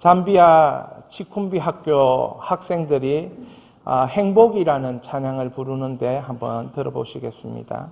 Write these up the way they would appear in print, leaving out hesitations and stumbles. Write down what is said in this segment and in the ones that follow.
잠비아 치쿰비 학교 학생들이 행복이라는 찬양을 부르는데 한번 들어보시겠습니다.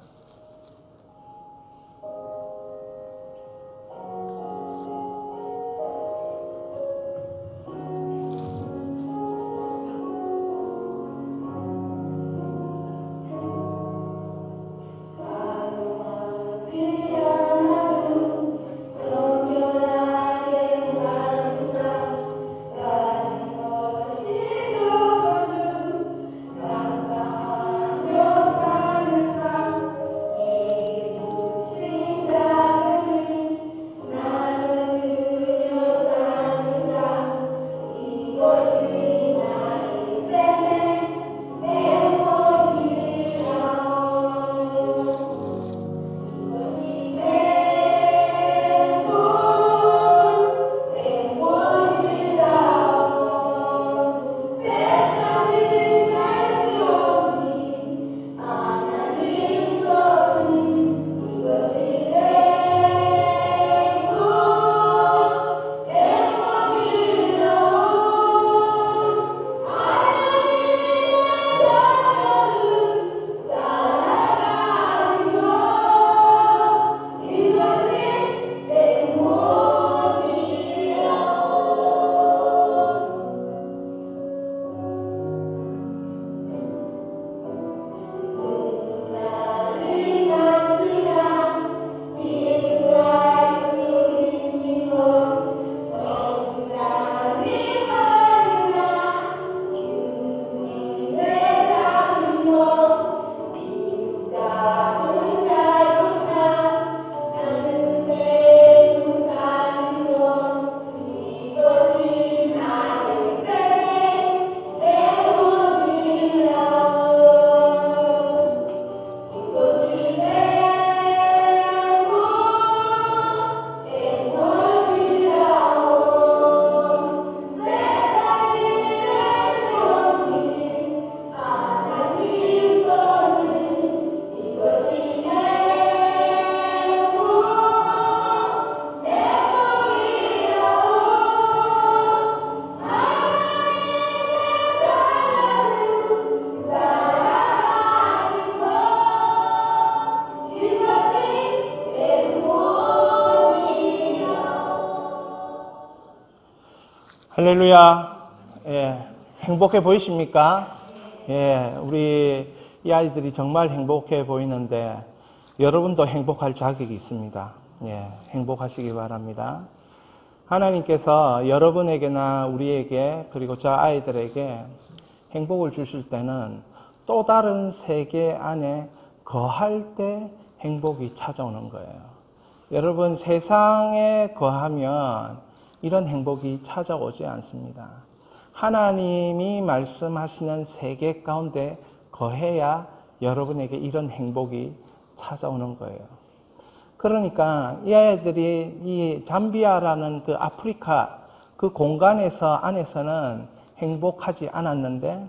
할렐루야. 행복해 보이십니까? 우리 이 아이들이 정말 행복해 보이는데 여러분도 행복할 자격이 있습니다. 행복하시기 바랍니다. 하나님께서 여러분에게나 우리에게 그리고 저 아이들에게 행복을 주실 때는 또 다른 세계 안에 거할 때 행복이 찾아오는 거예요. 여러분, 세상에 거하면 이런 행복이 찾아오지 않습니다. 하나님이 말씀하시는 세계 가운데 거해야 여러분에게 이런 행복이 찾아오는 거예요. 그러니까 이 아이들이 이 잠비아라는 그 아프리카 그 공간에서 안에서는 행복하지 않았는데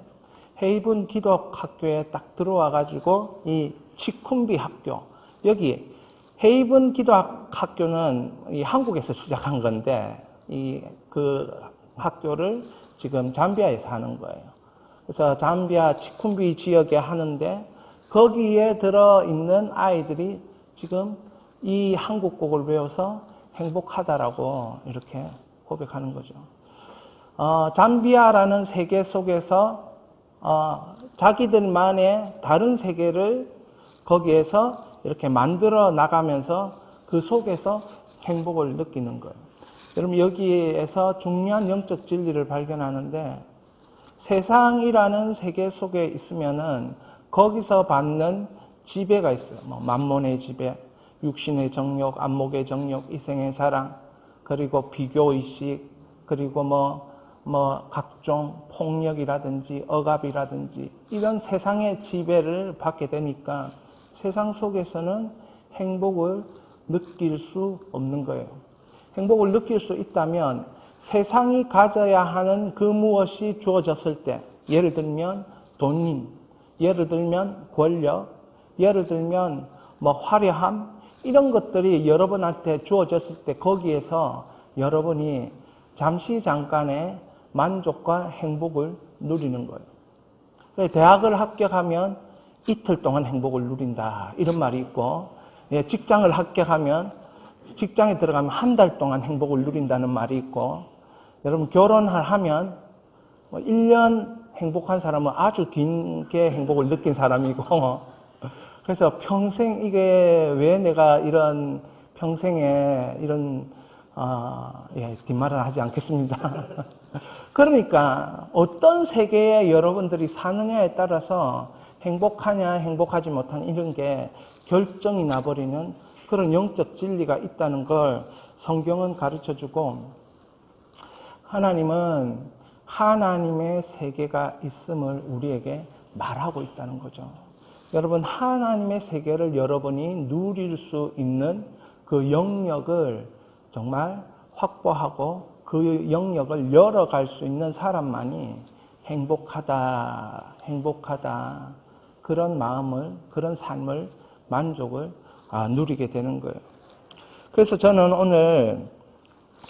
헤이븐 기독학교에 딱 들어와 가지고 이 치쿰비 학교, 여기 헤이븐 기독학교는 이 한국에서 시작한 건데 그 학교를 지금 잠비아에서 하는 거예요. 그래서 잠비아 치쿰비 지역에 하는데 거기에 들어있는 아이들이 지금 이 한국곡을 배워서 행복하다라고 이렇게 고백하는 거죠. 잠비아라는 세계 속에서 자기들만의 다른 세계를 거기에서 이렇게 만들어 나가면서 그 속에서 행복을 느끼는 거예요. 여러분, 여기에서 중요한 영적 진리를 발견하는데 세상이라는 세계 속에 있으면은 거기서 받는 지배가 있어요. 만몬의 지배, 육신의 정욕, 안목의 정욕, 이생의 사랑, 그리고 비교의식, 그리고 각종 폭력이라든지 억압이라든지 이런 세상의 지배를 받게 되니까 세상 속에서는 행복을 느낄 수 없는 거예요. 행복을 느낄 수 있다면 세상이 가져야 하는 그 무엇이 주어졌을 때, 예를 들면 돈, 예를 들면 권력, 예를 들면 화려함, 이런 것들이 여러분한테 주어졌을 때 거기에서 여러분이 잠시 잠깐의 만족과 행복을 누리는 거예요. 대학을 합격하면 이틀 동안 행복을 누린다 이런 말이 있고, 직장을 합격하면 직장에 들어가면 한 달 동안 행복을 누린다는 말이 있고, 여러분 결혼을 하면 1년 행복한 사람은 아주 긴게 행복을 느낀 사람이고, 그래서 평생 이게 왜 내가 이런 평생에 이런 뒷말은 하지 않겠습니다. 그러니까 어떤 세계에 여러분들이 사느냐에 따라서 행복하냐 행복하지 못하냐 이런 게 결정이 나버리는 그런 영적 진리가 있다는 걸 성경은 가르쳐주고, 하나님은 하나님의 세계가 있음을 우리에게 말하고 있다는 거죠. 여러분, 하나님의 세계를 여러분이 누릴 수 있는 그 영역을 정말 확보하고 그 영역을 열어갈 수 있는 사람만이 행복하다 그런 마음을, 그런 삶을, 만족을 누리게 되는 거예요. 그래서 저는 오늘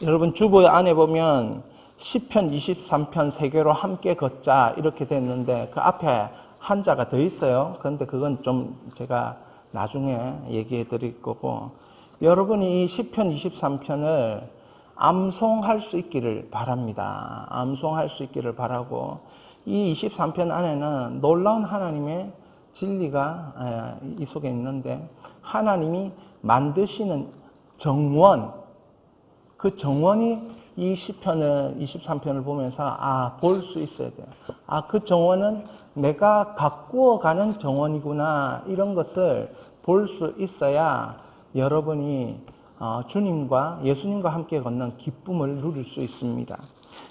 여러분 주보 안에 보면 시편 23편 세계로 함께 걷자 이렇게 됐는데 그 앞에 한자가 더 있어요. 그런데 그건 좀 제가 나중에 얘기해 드릴 거고, 여러분이 이 시편 23편을 암송할 수 있기를 바랍니다. 암송할 수 있기를 바라고, 이 23편 안에는 놀라운 하나님의 진리가 이 속에 있는데, 하나님이 만드시는 정원, 그 정원이 이 시편을 23편을 보면서 볼 수 있어야 돼요. 그 정원은 내가 가꾸어가는 정원이구나, 이런 것을 볼 수 있어야 여러분이 주님과 예수님과 함께 걷는 기쁨을 누릴 수 있습니다.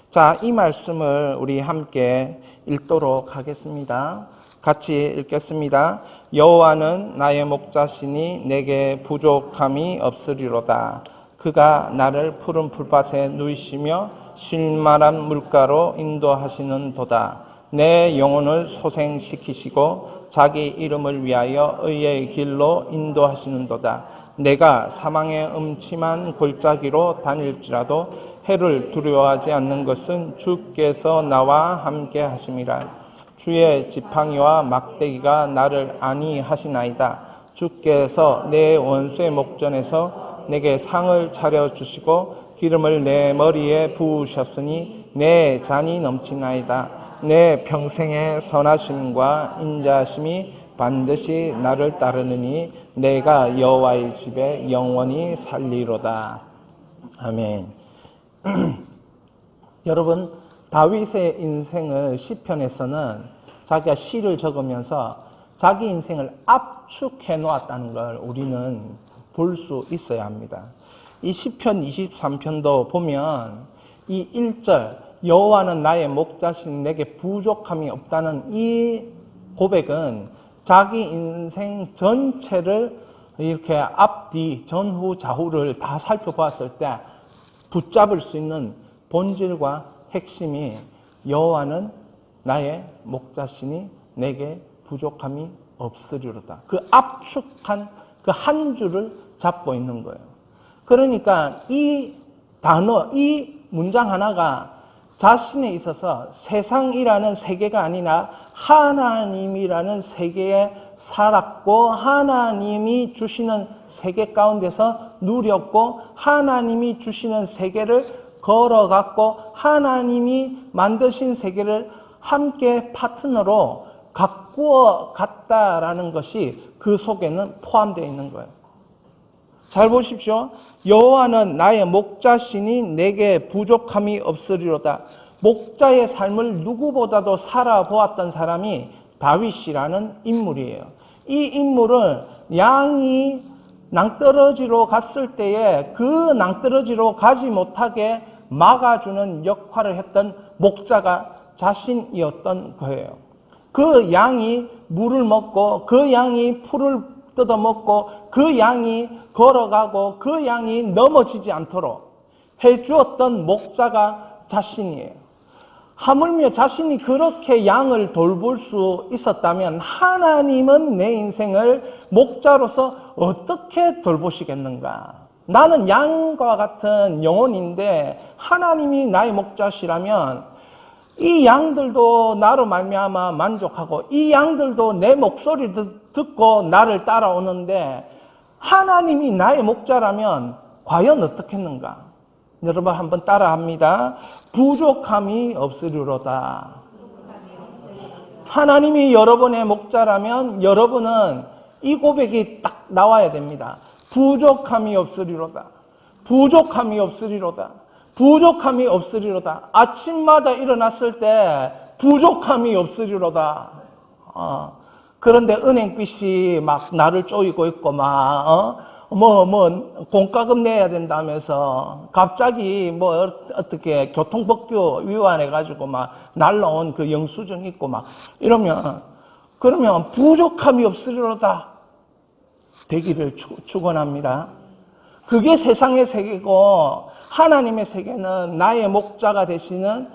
자, 이 말씀을 우리 함께 읽도록 하겠습니다. 같이 읽겠습니다. 여호와는 나의 목자시니 내게 부족함이 없으리로다. 그가 나를 푸른 풀밭에 누이시며 쉴만한 물가로 인도하시는도다. 내 영혼을 소생시키시고 자기 이름을 위하여 의의 길로 인도하시는도다. 내가 사망의 음침한 골짜기로 다닐지라도 해를 두려워하지 않는 것은 주께서 나와 함께 하심이라. 주의 지팡이와 막대기가 나를 안위하시나이다. 주께서 내 원수의 목전에서 내게 상을 차려주시고 기름을 내 머리에 부으셨으니 내 잔이 넘치나이다. 내 평생의 선하심과 인자하심이 반드시 나를 따르느니 내가 여호와의 집에 영원히 살리로다. 아멘. 여러분, 다윗의 인생을 시편에서는 자기가 시를 적으면서 자기 인생을 압축해 놓았다는 걸 우리는 볼 수 있어야 합니다. 이 시편 23편도 보면 이 1절 여호와는 나의 목자신 내게 부족함이 없다는 이 고백은 자기 인생 전체를 이렇게 앞뒤 전후 좌우를 다 살펴보았을 때 붙잡을 수 있는 본질과 핵심이 여호와는 나의 목자시니 내게 부족함이 없으리로다. 그 압축한 그 한 줄을 잡고 있는 거예요. 그러니까 이 단어, 이 문장 하나가 자신에 있어서 세상이라는 세계가 아니라 하나님이라는 세계에 살았고, 하나님이 주시는 세계 가운데서 누렸고, 하나님이 주시는 세계를 걸어갔고, 하나님이 만드신 세계를 함께 파트너로 가꾸어 갔다라는 것이 그 속에는 포함되어 있는 거예요. 잘 보십시오. 여호와는 나의 목자시니 내게 부족함이 없으리로다. 목자의 삶을 누구보다도 살아보았던 사람이 다윗이라는 인물이에요. 이 인물은 양이 낭떠러지로 갔을 때에 그 낭떠러지로 가지 못하게 막아주는 역할을 했던 목자가 자신이었던 거예요. 그 양이 물을 먹고 그 양이 풀을 뜯어먹고 그 양이 걸어가고 그 양이 넘어지지 않도록 해주었던 목자가 자신이에요. 하물며 자신이 그렇게 양을 돌볼 수 있었다면 하나님은 내 인생을 목자로서 어떻게 돌보시겠는가? 나는 양과 같은 영혼인데 하나님이 나의 목자시라면 이 양들도 나로 말미암아 만족하고 이 양들도 내 목소리를 듣고 나를 따라오는데 하나님이 나의 목자라면 과연 어떻겠는가? 여러분 한번 따라합니다. 부족함이 없으리로다. 하나님이 여러분의 목자라면 여러분은 이 고백이 딱 나와야 됩니다. 부족함이 없으리로다. 부족함이 없으리로다. 부족함이 없으리로다. 아침마다 일어났을 때 부족함이 없으리로다. 그런데 은행빚이 막 나를 쪼이고 있고 공과금 내야 된다면서 갑자기 어떻게 교통법규 위반해가지고 막 날라온 그 영수증 있고 막 그러면 부족함이 없으리로다. 되기를 축원합니다. 그게 세상의 세계고 하나님의 세계는 나의 목자가 되시는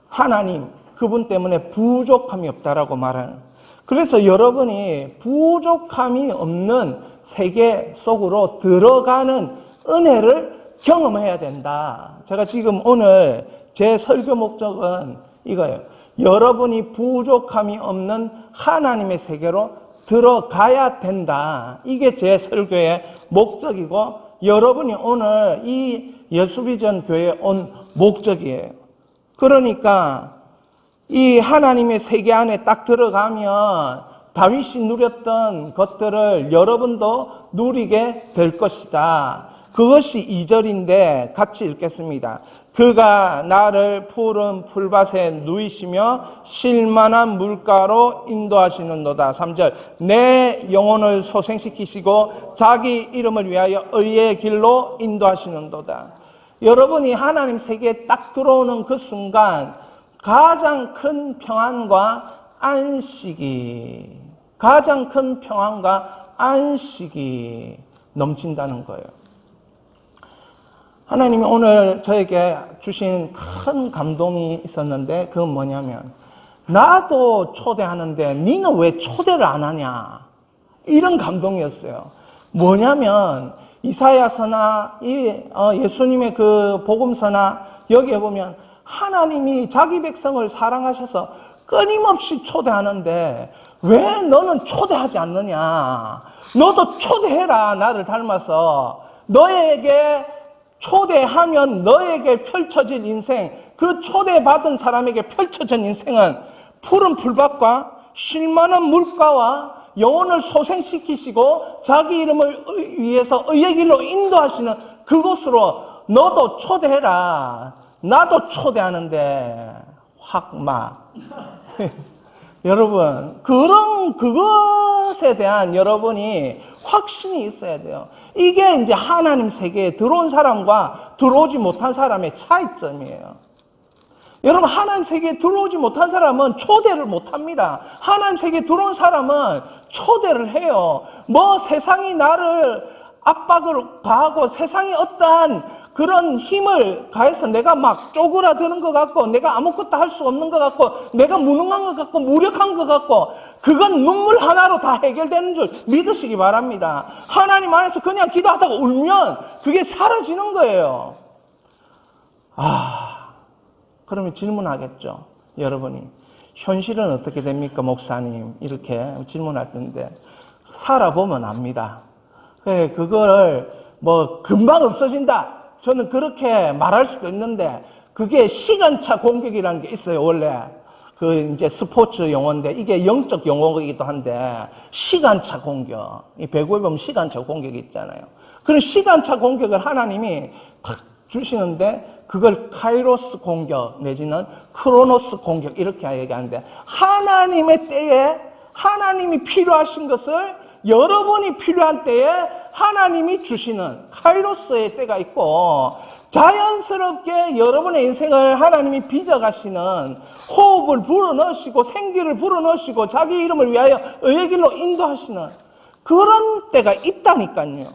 하나님, 그분 때문에 부족함이 없다라고 말하는. 그래서 여러분이 부족함이 없는 세계 속으로 들어가는 은혜를 경험해야 된다. 제가 지금 오늘 제 설교 목적은 이거예요. 여러분이 부족함이 없는 하나님의 세계로 들어가야 된다. 이게 제 설교의 목적이고 여러분이 오늘 이 예수비전 교회에 온 목적이에요. 그러니까 이 하나님의 세계 안에 딱 들어가면 다윗이 누렸던 것들을 여러분도 누리게 될 것이다. 그것이 2절인데 같이 읽겠습니다. 그가 나를 푸른 풀밭에 누이시며 쉴만한 물가로 인도하시는도다. 3절 내 영혼을 소생시키시고 자기 이름을 위하여 의의 길로 인도하시는도다. 여러분이 하나님 세계에 딱 들어오는 그 순간 가장 큰 평안과 안식이 넘친다는 거예요. 하나님이 오늘 저에게 주신 큰 감동이 있었는데 그건 뭐냐면 나도 초대하는데 니는 왜 초대를 안 하냐, 이런 감동이었어요. 뭐냐면 이사야서나 예수님의 그 복음서나 여기에 보면 하나님이 자기 백성을 사랑하셔서 끊임없이 초대하는데 왜 너는 초대하지 않느냐. 너도 초대해라. 나를 닮아서 너에게 초대하면 너에게 펼쳐질 인생, 그 초대받은 사람에게 펼쳐진 인생은 푸른 풀밭과 쉴만한 물가와 영혼을 소생시키시고 자기 이름을 위해서 의의 길로 인도하시는 그곳으로 너도 초대해라. 나도 초대하는데 확 막 여러분 그것에 대한 여러분이 확신이 있어야 돼요. 이게 이제 하나님 세계에 들어온 사람과 들어오지 못한 사람의 차이점이에요. 여러분 하나님 세계에 들어오지 못한 사람은 초대를 못합니다. 하나님 세계에 들어온 사람은 초대를 해요. 세상이 나를 압박을 가하고 세상이 어떠한 그런 힘을 가해서 내가 막 쪼그라드는 것 같고 내가 아무것도 할 수 없는 것 같고 내가 무능한 것 같고 무력한 것 같고 그건 눈물 하나로 다 해결되는 줄 믿으시기 바랍니다. 하나님 안에서 그냥 기도하다가 울면 그게 사라지는 거예요. 그러면 질문하겠죠. 여러분이 현실은 어떻게 됩니까 목사님? 이렇게 질문할 텐데 살아보면 압니다. 그거를 금방 없어진다. 저는 그렇게 말할 수도 있는데 그게 시간차 공격이라는 게 있어요. 원래 이제 스포츠 용어인데 이게 영적 용어이기도 한데 시간차 공격. 이 배구에 보면 시간차 공격이 있잖아요. 그런 시간차 공격을 하나님이 탁 주시는데 그걸 카이로스 공격 내지는 크로노스 공격 이렇게 얘기하는데 하나님의 때에 하나님이 필요하신 것을 여러분이 필요한 때에 하나님이 주시는 카이로스의 때가 있고 자연스럽게 여러분의 인생을 하나님이 빚어가시는 호흡을 불어넣으시고 생기를 불어넣으시고 자기 이름을 위하여 의의 길로 인도하시는 그런 때가 있다니까요.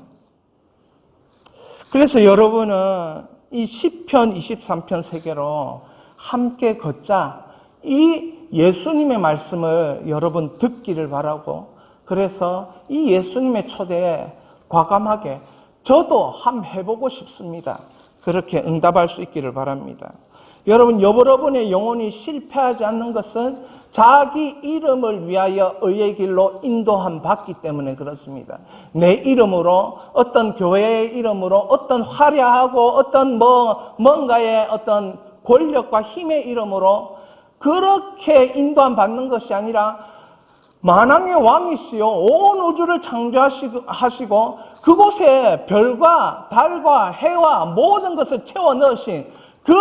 그래서 여러분은 이 시편 23편 세계로 함께 걷자 이 예수님의 말씀을 여러분 듣기를 바라고 그래서 이 예수님의 초대에 과감하게 저도 한번 해보고 싶습니다. 그렇게 응답할 수 있기를 바랍니다. 여러분, 여러분의 영혼이 실패하지 않는 것은 자기 이름을 위하여 의의 길로 인도함 받기 때문에 그렇습니다. 내 이름으로, 어떤 교회의 이름으로, 어떤 화려하고 어떤 뭔가의 어떤 권력과 힘의 이름으로 그렇게 인도함 받는 것이 아니라 만왕의 왕이시요 온 우주를 창조하시고 그곳에 별과 달과 해와 모든 것을 채워 넣으신 그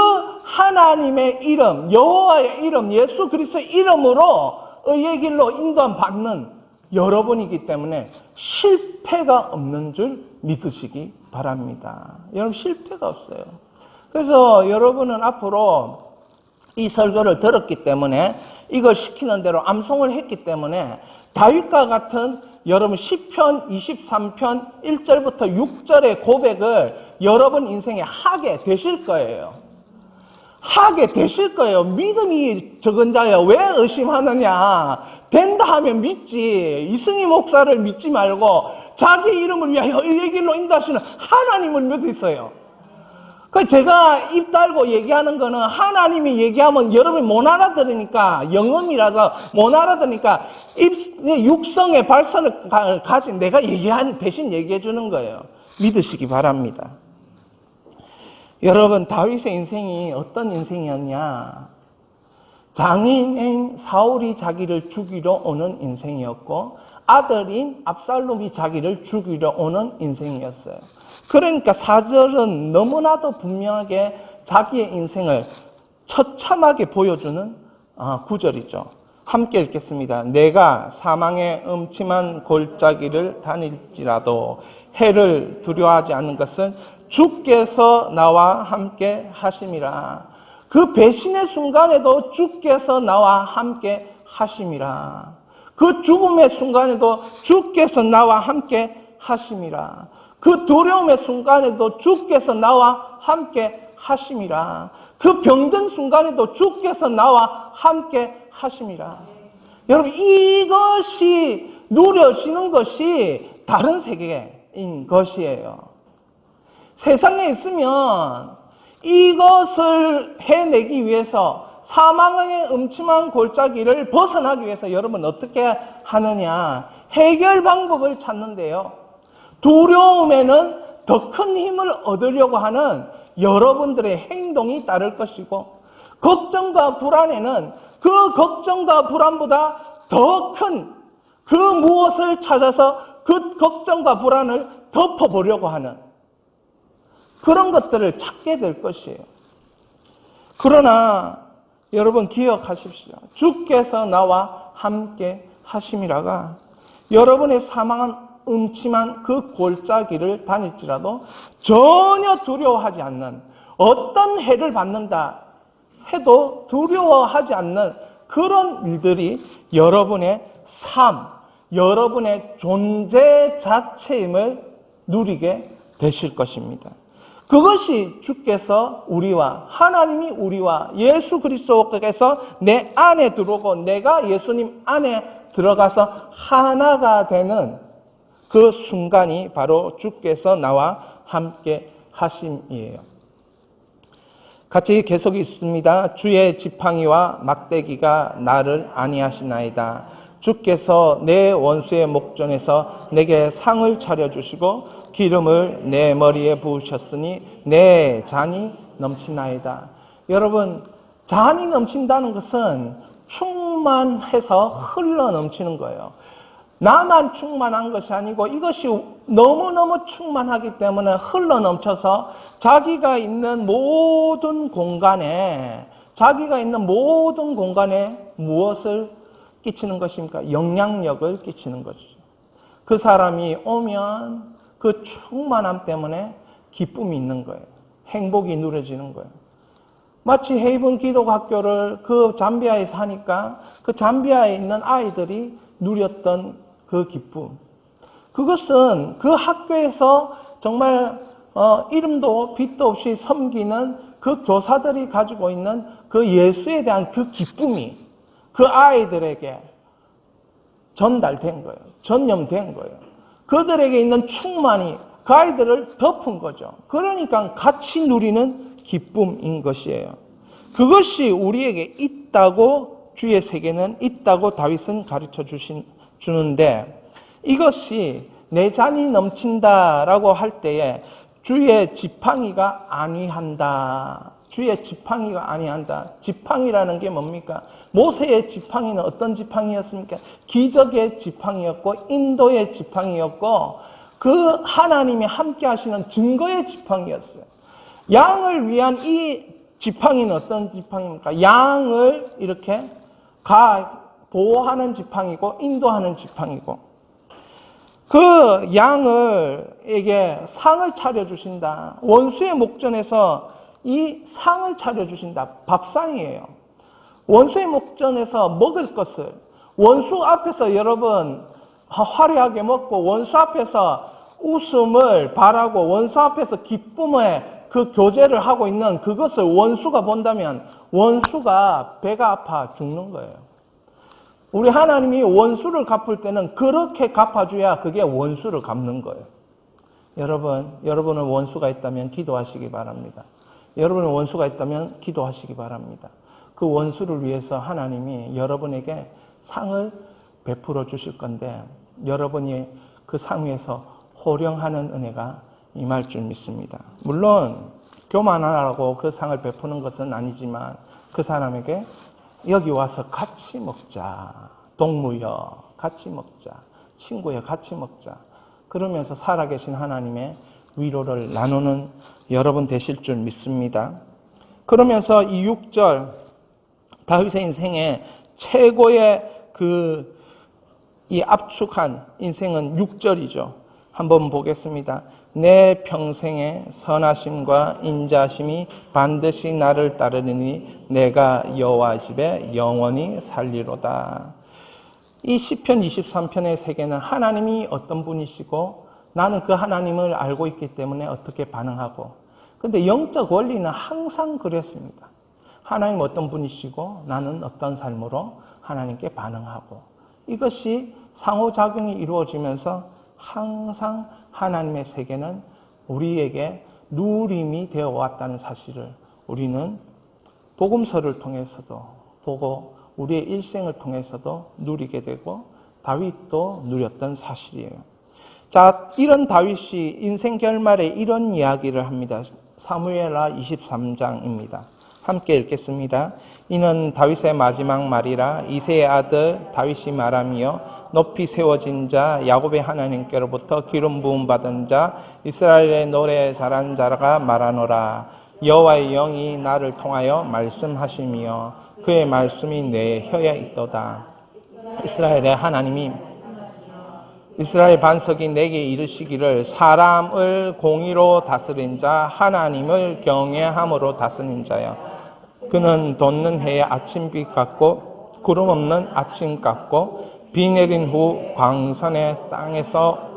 하나님의 이름, 여호와의 이름, 예수 그리스도의 이름으로 의의 길로 인도함 받는 여러분이기 때문에 실패가 없는 줄 믿으시기 바랍니다. 여러분, 실패가 없어요. 그래서 여러분은 앞으로 이 설교를 들었기 때문에 이걸 시키는 대로 암송을 했기 때문에 다윗과 같은 여러분 시편 23편 1절부터 6절의 고백을 여러분 인생에 하게 되실 거예요. 하게 되실 거예요. 믿음이 적은 자여 왜 의심하느냐. 된다 하면 믿지. 이승희 목사를 믿지 말고 자기 이름을 위하여 의의 길로 인도하시는 하나님을 믿으세요. 제가 입 달고 얘기하는 거는 하나님이 얘기하면 여러분이 못 알아들으니까, 영음이라서 못 알아들으니까 육성의 발선을 가진 내가 대신 얘기해 주는 거예요. 믿으시기 바랍니다. 여러분, 다윗의 인생이 어떤 인생이었냐? 장인인 사울이 자기를 죽이러 오는 인생이었고 아들인 압살롬이 자기를 죽이러 오는 인생이었어요. 그러니까 4절은 너무나도 분명하게 자기의 인생을 처참하게 보여주는 구절이죠. 함께 읽겠습니다. 내가 사망의 음침한 골짜기를 다닐지라도 해를 두려워하지 않는 것은 주께서 나와 함께 하심이라. 그 배신의 순간에도 주께서 나와 함께 하심이라. 그 죽음의 순간에도 주께서 나와 함께 하심이라. 그 두려움의 순간에도 주께서 나와 함께 하심이라. 그 병든 순간에도 주께서 나와 함께 하심이라. 여러분, 이것이 누려지는 것이 다른 세계인 것이에요. 세상에 있으면 이것을 해내기 위해서 사망의 음침한 골짜기를 벗어나기 위해서 여러분 어떻게 하느냐? 해결 방법을 찾는데요. 두려움에는 더 큰 힘을 얻으려고 하는 여러분들의 행동이 따를 것이고, 걱정과 불안에는 그 걱정과 불안보다 더 큰 그 무엇을 찾아서 그 걱정과 불안을 덮어보려고 하는 그런 것들을 찾게 될 것이에요. 그러나 여러분 기억하십시오. 주께서 나와 함께 하심이라가 여러분의 사망한 음침한 그 골짜기를 다닐지라도 전혀 두려워하지 않는, 어떤 해를 받는다 해도 두려워하지 않는 그런 일들이 여러분의 삶, 여러분의 존재 자체임을 누리게 되실 것입니다. 그것이 주께서 우리와, 하나님이 우리와 예수 그리스도께서 내 안에 들어오고 내가 예수님 안에 들어가서 하나가 되는 그 순간이 바로 주께서 나와 함께 하심이에요. 같이 계속 있습니다. 주의 지팡이와 막대기가 나를 안위하시나이다. 주께서 내 원수의 목전에서 내게 상을 차려주시고 기름을 내 머리에 부으셨으니 내 잔이 넘치나이다. 여러분, 잔이 넘친다는 것은 충만해서 흘러 넘치는 거예요. 나만 충만한 것이 아니고 이것이 너무너무 충만하기 때문에 흘러 넘쳐서 자기가 있는 모든 공간에 무엇을 끼치는 것입니까? 영향력을 끼치는 것이죠. 그 사람이 오면 그 충만함 때문에 기쁨이 있는 거예요. 행복이 누려지는 거예요. 마치 헤이븐 기독학교를 그 잠비아에서 하니까 그 잠비아에 있는 아이들이 누렸던 그 기쁨. 그것은 그 학교에서 정말 이름도 빛도 없이 섬기는 그 교사들이 가지고 있는 그 예수에 대한 그 기쁨이 그 아이들에게 전달된 거예요. 전염된 거예요. 그들에게 있는 충만이 그 아이들을 덮은 거죠. 그러니까 같이 누리는 기쁨인 것이에요. 그것이 우리에게 있다고 주의 세계는 있다고 다윗은 가르쳐 주는데 이것이 내 잔이 넘친다라고 할 때에 주의 지팡이가 안위한다. 주의 지팡이가 안위한다. 지팡이라는 게 뭡니까? 모세의 지팡이는 어떤 지팡이였습니까? 기적의 지팡이였고 인도의 지팡이였고 그 하나님이 함께 하시는 증거의 지팡이였어요. 양을 위한 이 지팡이는 어떤 지팡이입니까? 양을 이렇게 보호하는 지팡이고 인도하는 지팡이고 그 양을에게 상을 차려주신다. 원수의 목전에서 이 상을 차려주신다. 밥상이에요. 원수의 목전에서 먹을 것을 원수 앞에서 여러분 화려하게 먹고 원수 앞에서 웃음을 바라고 원수 앞에서 기쁨의 그 교제를 하고 있는 그것을 원수가 본다면 원수가 배가 아파 죽는 거예요. 우리 하나님이 원수를 갚을 때는 그렇게 갚아줘야 그게 원수를 갚는 거예요. 여러분은 원수가 있다면 기도하시기 바랍니다. 여러분은 원수가 있다면 기도하시기 바랍니다. 그 원수를 위해서 하나님이 여러분에게 상을 베풀어 주실 건데 여러분이 그 상 위에서 호령하는 은혜가 임할 줄 믿습니다. 물론 교만하라고 그 상을 베푸는 것은 아니지만 그 사람에게 여기 와서 같이 먹자. 동무여 같이 먹자. 친구여 같이 먹자. 그러면서 살아계신 하나님의 위로를 나누는 여러분 되실 줄 믿습니다. 그러면서 이 6절 다윗의 인생의 최고의 이 압축한 인생은 6절이죠. 한번 보겠습니다. 내 평생의 선하심과 인자심이 반드시 나를 따르리니 내가 여호와 집에 영원히 살리로다. 이 시편 23편의 세계는 하나님이 어떤 분이시고 나는 그 하나님을 알고 있기 때문에 어떻게 반응하고 근데 영적 원리는 항상 그랬습니다. 하나님 어떤 분이시고 나는 어떤 삶으로 하나님께 반응하고 이것이 상호작용이 이루어지면서 항상 하나님의 세계는 우리에게 누림이 되어 왔다는 사실을 우리는 복음서를 통해서도 보고 우리의 일생을 통해서도 누리게 되고 다윗도 누렸던 사실이에요. 자, 이런 다윗이 인생 결말에 이런 이야기를 합니다. 사무엘하 23장입니다. 함께 읽겠습니다. 이는 다윗의 마지막 말이라 이새의 아들 다윗이 말하며 높이 세워진 자 야곱의 하나님께로부터 기름 부음 받은 자 이스라엘의 노래 잘한 자가 말하노라. 여호와의 영이 나를 통하여 말씀하시며 그의 말씀이 내 혀에 있도다. 이스라엘의 하나님이 이스라엘 반석이 내게 이르시기를 사람을 공의로 다스린 자 하나님을 경외함으로 다스린 자여 그는 돋는 해의 아침빛 같고 구름 없는 아침 같고 비 내린 후 광선의 땅에서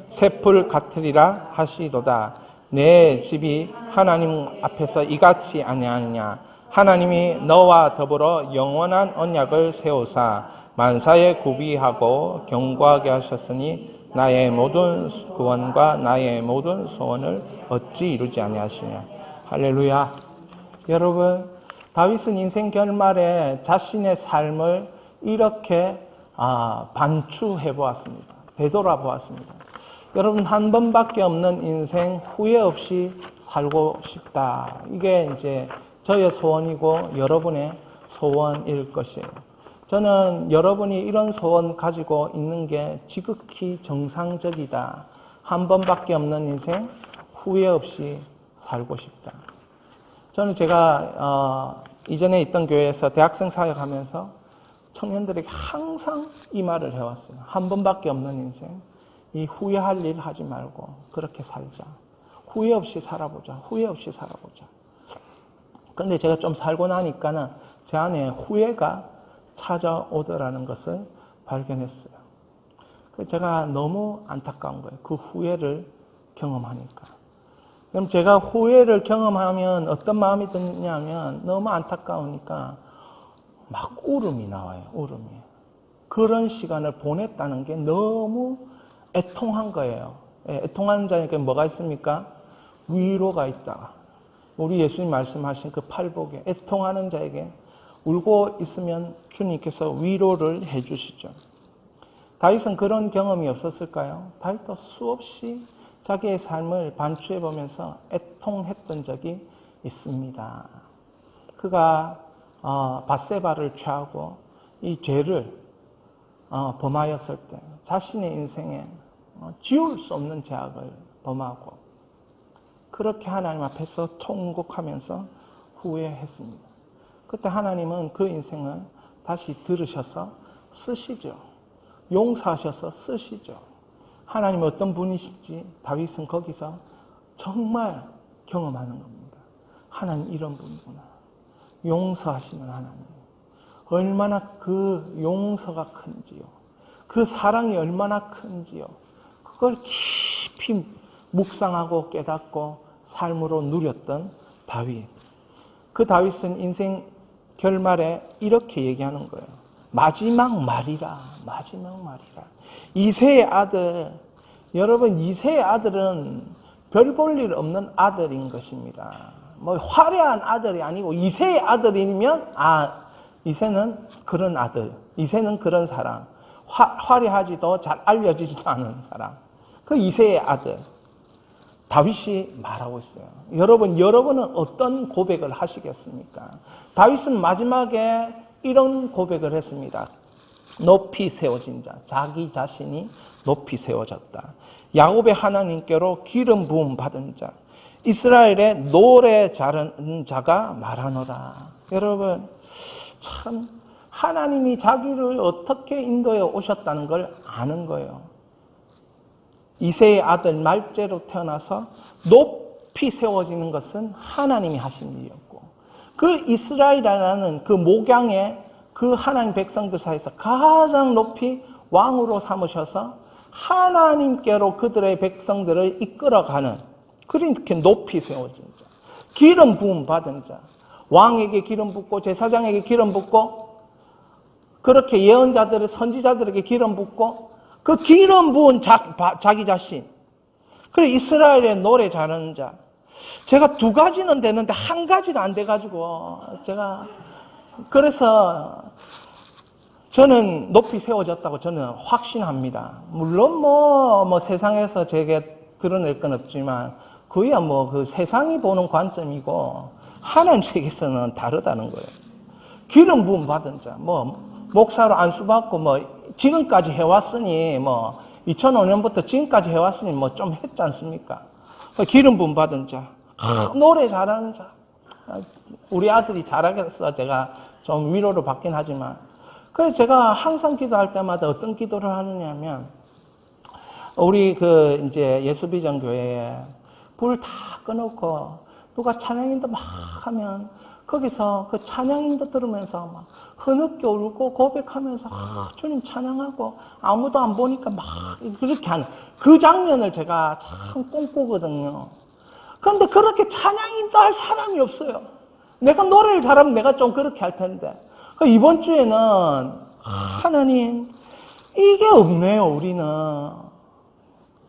새풀 같으리라 하시도다. 내 집이 하나님 앞에서 이같이 아니하느냐. 하나님이 너와 더불어 영원한 언약을 세우사 만사에 구비하고 경고하게 하셨으니 나의 모든 구원과 나의 모든 소원을 어찌 이루지 아니하시냐. 할렐루야. 여러분, 다윗은 인생 결말에 자신의 삶을 이렇게 반추해 보았습니다. 되돌아보았습니다. 여러분, 한 번밖에 없는 인생 후회 없이 살고 싶다. 이게 이제 저의 소원이고 여러분의 소원일 것이에요. 저는 여러분이 이런 소원 가지고 있는 게 지극히 정상적이다. 한 번밖에 없는 인생 후회 없이 살고 싶다. 저는 제가 이전에 있던 교회에서 대학생 사역하면서 청년들에게 항상 이 말을 해왔어요. 한 번밖에 없는 인생, 이 후회할 일 하지 말고 그렇게 살자. 후회 없이 살아보자. 후회 없이 살아보자. 근데 제가 좀 살고 나니까는 제 안에 후회가 찾아오더라는 것을 발견했어요. 그래서 제가 너무 안타까운 거예요. 그 후회를 경험하니까. 그럼 제가 후회를 경험하면 어떤 마음이 드냐면 너무 안타까우니까 막 울음이 나와요. 울음이. 그런 시간을 보냈다는 게 너무 애통한 거예요. 애통하는 자에게 뭐가 있습니까? 위로가 있다. 우리 예수님 말씀하신 그 팔복에 애통하는 자에게 울고 있으면 주님께서 위로를 해주시죠. 다윗은 그런 경험이 없었을까요? 다윗도 수없이 자기의 삶을 반추해 보면서 애통했던 적이 있습니다. 그가 밧세바를 취하고 이 죄를 범하였을 때 자신의 인생에 지울 수 없는 죄악을 범하고 그렇게 하나님 앞에서 통곡하면서 후회했습니다. 그때 하나님은 그 인생을 다시 들으셔서 쓰시죠. 용서하셔서 쓰시죠. 하나님 어떤 분이신지 다윗은 거기서 정말 경험하는 겁니다. 하나님 이런 분이구나. 용서하시는 하나님. 얼마나 그 용서가 큰지요. 그 사랑이 얼마나 큰지요. 그걸 깊이 묵상하고 깨닫고 삶으로 누렸던 다윗. 그 다윗은 인생 결말에 이렇게 얘기하는 거예요. 마지막 말이라. 마지막 말이라. 이새의 아들. 여러분 이새의 아들은 별 볼 일 없는 아들인 것입니다. 뭐 화려한 아들이 아니고 이새의 아들이면 이새는 그런 아들. 이새는 그런 사람. 화려하지도 잘 알려지지도 않은 사람. 그 이새의 아들. 다윗이 말하고 있어요. 여러분은 어떤 고백을 하시겠습니까? 다윗은 마지막에 이런 고백을 했습니다. 높이 세워진 자, 자기 자신이 높이 세워졌다. 야곱의 하나님께로 기름 부음 받은 자, 이스라엘의 노래 잘하는 자가 말하노라. 여러분, 참 하나님이 자기를 어떻게 인도해 오셨다는 걸 아는 거예요. 이새의 아들 말째로 태어나서 높이 세워지는 것은 하나님이 하신 일이었고 그 이스라엘이라는 그 목양의 그 하나님 백성들 사이에서 가장 높이 왕으로 삼으셔서 하나님께로 그들의 백성들을 이끌어가는 그렇게 높이 세워진 자, 기름 부음 받은 자, 왕에게 기름 붓고 제사장에게 기름 붓고 그렇게 예언자들의 선지자들에게 기름 붓고 그 기름 부은 자기 자신. 그래 이스라엘의 노래 잘하는 자. 제가 두 가지는 되는데 한 가지가 안 돼가지고 그래서 저는 높이 세워졌다고 저는 확신합니다. 물론 뭐 세상에서 제게 드러낼 건 없지만 그야 그 세상이 보는 관점이고 하나님 세계에서는 다르다는 거예요. 기름 부음 받은 자, 목사로 안수받고 지금까지 해왔으니 2005년부터 지금까지 해왔으니 좀 했지 않습니까? 기름 부음 받은 자, 노래 잘하는 자. 우리 아들이 잘하겠어. 제가 좀 위로를 받긴 하지만. 그래서 제가 항상 기도할 때마다 어떤 기도를 하느냐면, 우리 이제 예수비전 교회에 불 다 꺼놓고 누가 찬양인도 막 하면 거기서 그 찬양인도 들으면서 막 흐느껴 울고 고백하면서 주님 찬양하고 아무도 안 보니까 막 그렇게 하는 그 장면을 제가 참 꿈꾸거든요. 그런데 그렇게 찬양인도 할 사람이 없어요. 내가 노래를 잘하면 내가 좀 그렇게 할 텐데. 이번 주에는 하나님 이게 없네요. 우리는.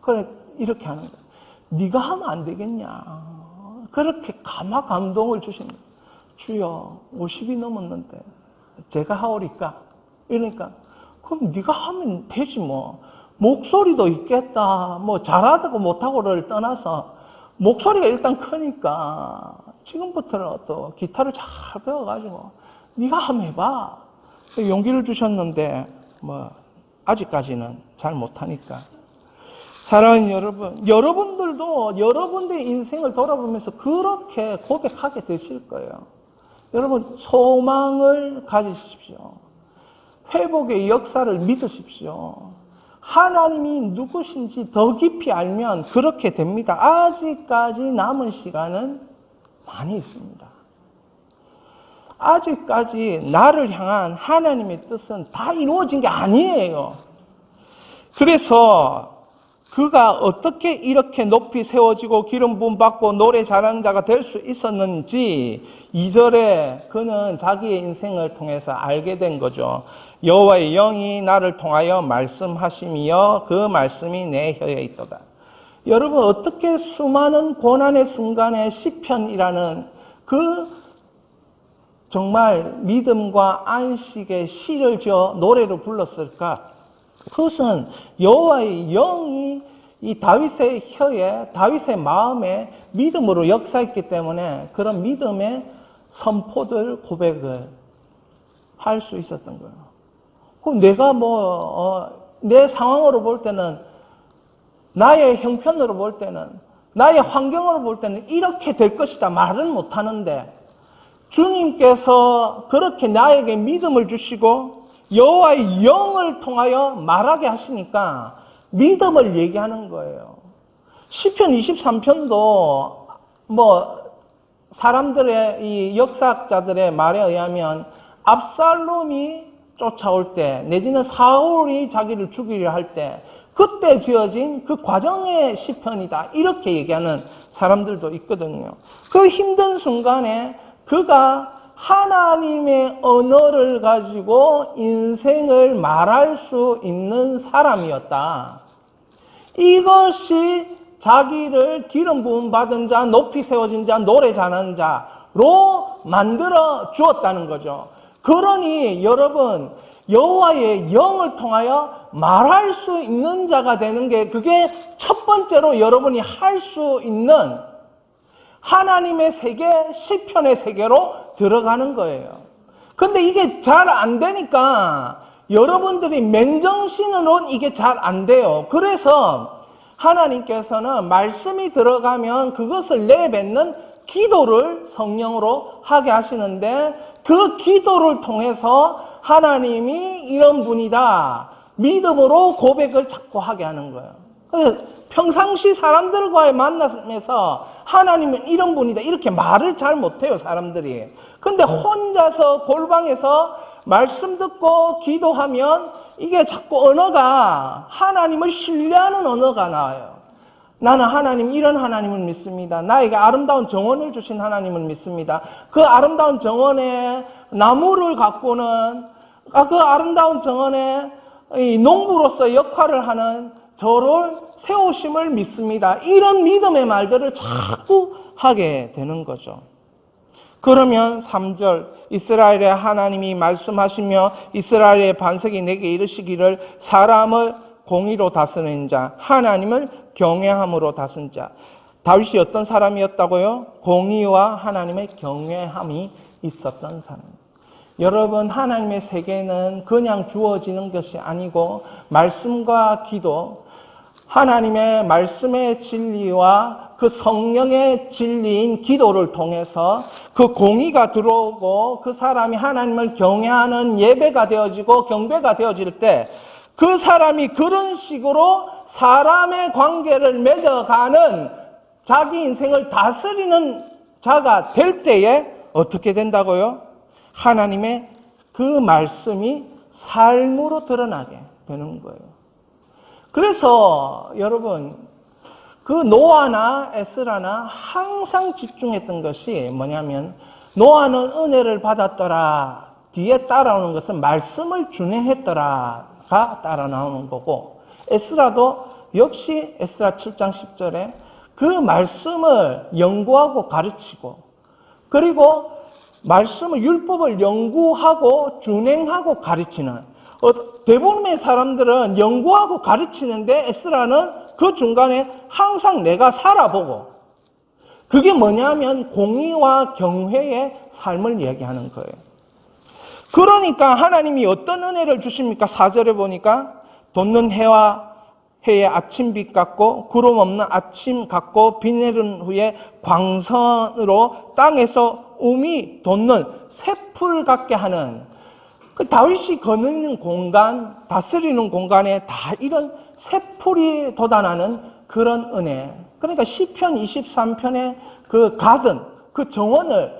그래 이렇게 하는 거예요. 네가 하면 안 되겠냐. 그렇게 감동을 주신 거예요. 주여 50이 넘었는데 제가 하오리까? 이러니까 그럼 네가 하면 되지 뭐. 목소리도 있겠다. 잘하다고 못하고를 떠나서 목소리가 일단 크니까 지금부터는 또 기타를 잘 배워가지고 네가 한번 해봐. 용기를 주셨는데 아직까지는 잘 못하니까. 사랑하는 여러분, 여러분들도 여러분들의 인생을 돌아보면서 그렇게 고백하게 되실 거예요. 여러분 소망을 가지십시오. 회복의 역사를 믿으십시오. 하나님이 누구신지 더 깊이 알면 그렇게 됩니다. 아직까지 남은 시간은 많이 있습니다. 아직까지 나를 향한 하나님의 뜻은 다 이루어진 게 아니에요. 그래서 그가 어떻게 이렇게 높이 세워지고 기름 부음 받고 노래 잘하는 자가 될 수 있었는지 2절에 그는 자기의 인생을 통해서 알게 된 거죠. 여호와의 영이 나를 통하여 말씀하심이여 그 말씀이 내 혀에 있도다. 여러분 어떻게 수많은 고난의 순간에 시편이라는 그 정말 믿음과 안식의 시를 지어 노래로 불렀을까? 그것은 여호와의 영이 이 다윗의 혀에, 다윗의 마음에 믿음으로 역사했기 때문에 그런 믿음의 선포들, 고백을 할 수 있었던 거예요. 그럼 내가 내 상황으로 볼 때는, 나의 형편으로 볼 때는, 나의 환경으로 볼 때는 이렇게 될 것이다 말은 못하는데, 주님께서 그렇게 나에게 믿음을 주시고 여호와의 영을 통하여 말하게 하시니까 믿음을 얘기하는 거예요. 시편 23편도 사람들의, 이 역사학자들의 말에 의하면 압살롬이 쫓아올 때, 내지는 사울이 자기를 죽이려 할 때, 그때 지어진 그 과정의 시편이다, 이렇게 얘기하는 사람들도 있거든요. 그 힘든 순간에 그가 하나님의 언어를 가지고 인생을 말할 수 있는 사람이었다. 이것이 자기를 기름 부음 받은 자, 높이 세워진 자, 노래 잘하는 자로 만들어 주었다는 거죠. 그러니 여러분, 여호와의 영을 통하여 말할 수 있는 자가 되는 게, 그게 첫 번째로 여러분이 할 수 있는 하나님의 세계, 시편의 세계로 들어가는 거예요. 근데 이게 잘 안 되니까 여러분들이 맨정신으로는 이게 잘 안 돼요. 그래서 하나님께서는 말씀이 들어가면 그것을 내뱉는 기도를 성령으로 하게 하시는데, 그 기도를 통해서 하나님이 이런 분이다, 믿음으로 고백을 자꾸 하게 하는 거예요. 평상시 사람들과의 만남에서 하나님은 이런 분이다 이렇게 말을 잘 못해요, 사람들이. 근데 혼자서 골방에서 말씀 듣고 기도하면 이게 자꾸 언어가 하나님을 신뢰하는 언어가 나와요. 나는 하나님, 이런 하나님을 믿습니다. 나에게 아름다운 정원을 주신 하나님을 믿습니다. 그 아름다운 정원에 나무를 가꾸는, 그 아름다운 정원에 농부로서 역할을 하는 저를 세우심을 믿습니다. 이런 믿음의 말들을 자꾸 하게 되는 거죠. 그러면 3절, 이스라엘의 하나님이 말씀하시며 이스라엘의 반석이 내게 이르시기를 사람을 공의로 다스리는 자, 하나님을 경외함으로 다스린 자. 다윗이 어떤 사람이었다고요? 공의와 하나님의 경외함이 있었던 사람. 여러분, 하나님의 세계는 그냥 주어지는 것이 아니고 말씀과 기도, 하나님의 말씀의 진리와 그 성령의 진리인 기도를 통해서 그 공의가 들어오고 그 사람이 하나님을 경외하는 예배가 되어지고 경배가 되어질 때, 그 사람이 그런 식으로 사람의 관계를 맺어가는, 자기 인생을 다스리는 자가 될 때에 어떻게 된다고요? 하나님의 그 말씀이 삶으로 드러나게 되는 거예요. 그래서 여러분, 그 노아나 에스라나 항상 집중했던 것이 뭐냐면, 노아는 은혜를 받았더라, 뒤에 따라오는 것은 말씀을 준행했더라가 따라 나오는 거고, 에스라도 역시 에스라 7장 10절에 그 말씀을 연구하고 가르치고, 그리고 말씀을, 율법을 연구하고 준행하고 가르치는, 대부분의 사람들은 연구하고 가르치는데 에스라는 그 중간에 항상 내가 살아보고, 그게 뭐냐면 공의와 경회의 삶을 얘기하는 거예요. 그러니까 하나님이 어떤 은혜를 주십니까? 4절에 보니까 돋는 해의 아침빛 같고 구름 없는 아침 같고 비 내린 후에 광선으로 땅에서 움이 돋는 새풀 같게 하는, 그 다윗이 거느리는 공간, 다스리는 공간에 다 이런 새풀이 돋아나는 그런 은혜. 그러니까 시편 23편의 그 가든, 그 정원을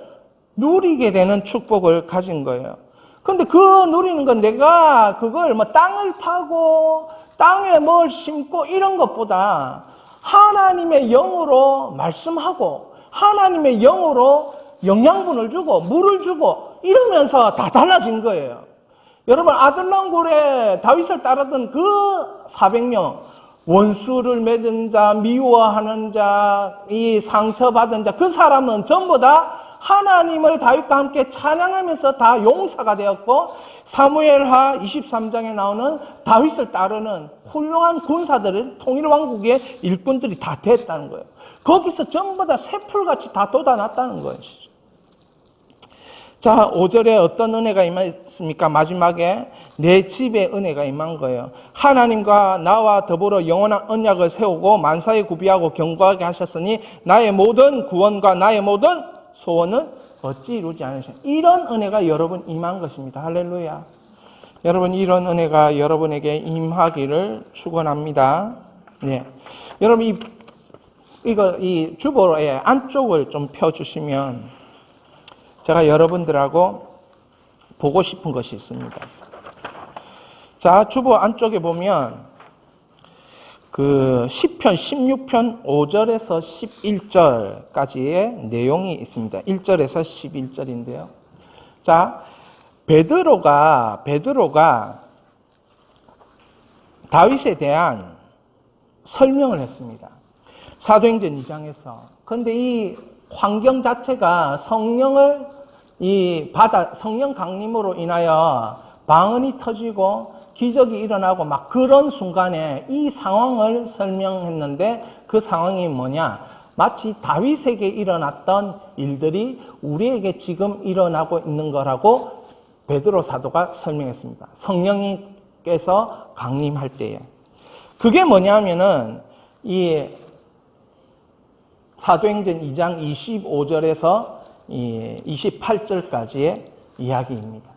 누리게 되는 축복을 가진 거예요. 근데 그 누리는 건 내가 그걸 땅을 파고 땅에 뭘 심고 이런 것보다 하나님의 영으로 말씀하고 하나님의 영으로 영양분을 주고 물을 주고 이러면서 다 달라진 거예요. 여러분, 아들람 굴에 다윗을 따르던 그 400명, 원수를 맺은 자, 미워하는 자, 이 상처받은 자, 그 사람은 전부 다 하나님을 다윗과 함께 찬양하면서 다 용사가 되었고, 사무엘하 23장에 나오는 다윗을 따르는 훌륭한 군사들은 통일왕국의 일꾼들이 다 됐다는 거예요. 거기서 전부 다 새풀같이 다 돋아났다는 거예요. 자, 5절에 어떤 은혜가 임했습니까? 마지막에 내 집에 은혜가 임한 거예요. 하나님과 나와 더불어 영원한 언약을 세우고 만사에 구비하고 견고하게 하셨으니 나의 모든 구원과 나의 모든 소원은 어찌 이루지 않으시냐. 이런 은혜가 여러분 임한 것입니다. 할렐루야. 여러분, 이런 은혜가 여러분에게 임하기를 축원합니다. 네. 여러분, 이 주보의 안쪽을 좀 펴주시면 제가 여러분들하고 보고 싶은 것이 있습니다. 자, 주보 안쪽에 보면 그 시편 16편 5절에서 11절까지의 내용이 있습니다. 1절에서 11절인데요. 자, 베드로가 다윗에 대한 설명을 했습니다. 사도행전 2장에서. 그런데 이 환경 자체가 성령 강림으로 인하여 방언이 터지고 기적이 일어나고 막 그런 순간에 이 상황을 설명했는데, 그 상황이 뭐냐? 마치 다윗에게 일어났던 일들이 우리에게 지금 일어나고 있는 거라고 베드로 사도가 설명했습니다. 성령님께서 강림할 때에. 그게 뭐냐면은 이 사도행전 2장 25절에서 28절까지의 이야기입니다.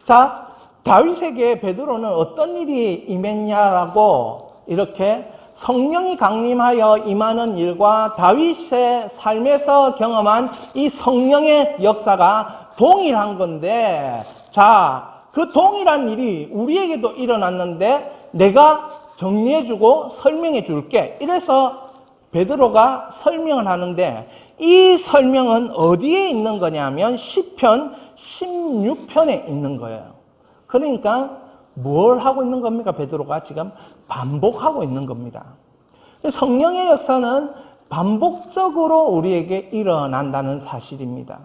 자, 다윗에게 베드로는 어떤 일이 임했냐라고 이렇게 성령이 강림하여 임하는 일과 다윗의 삶에서 경험한 이 성령의 역사가 동일한 건데, 자, 그 동일한 일이 우리에게도 일어났는데 내가 정리해주고 설명해 줄게. 이래서 베드로가 설명을 하는데, 이 설명은 어디에 있는 거냐면 시편 16편에 있는 거예요. 그러니까 뭘 하고 있는 겁니까? 베드로가 지금 반복하고 있는 겁니다. 성령의 역사는 반복적으로 우리에게 일어난다는 사실입니다.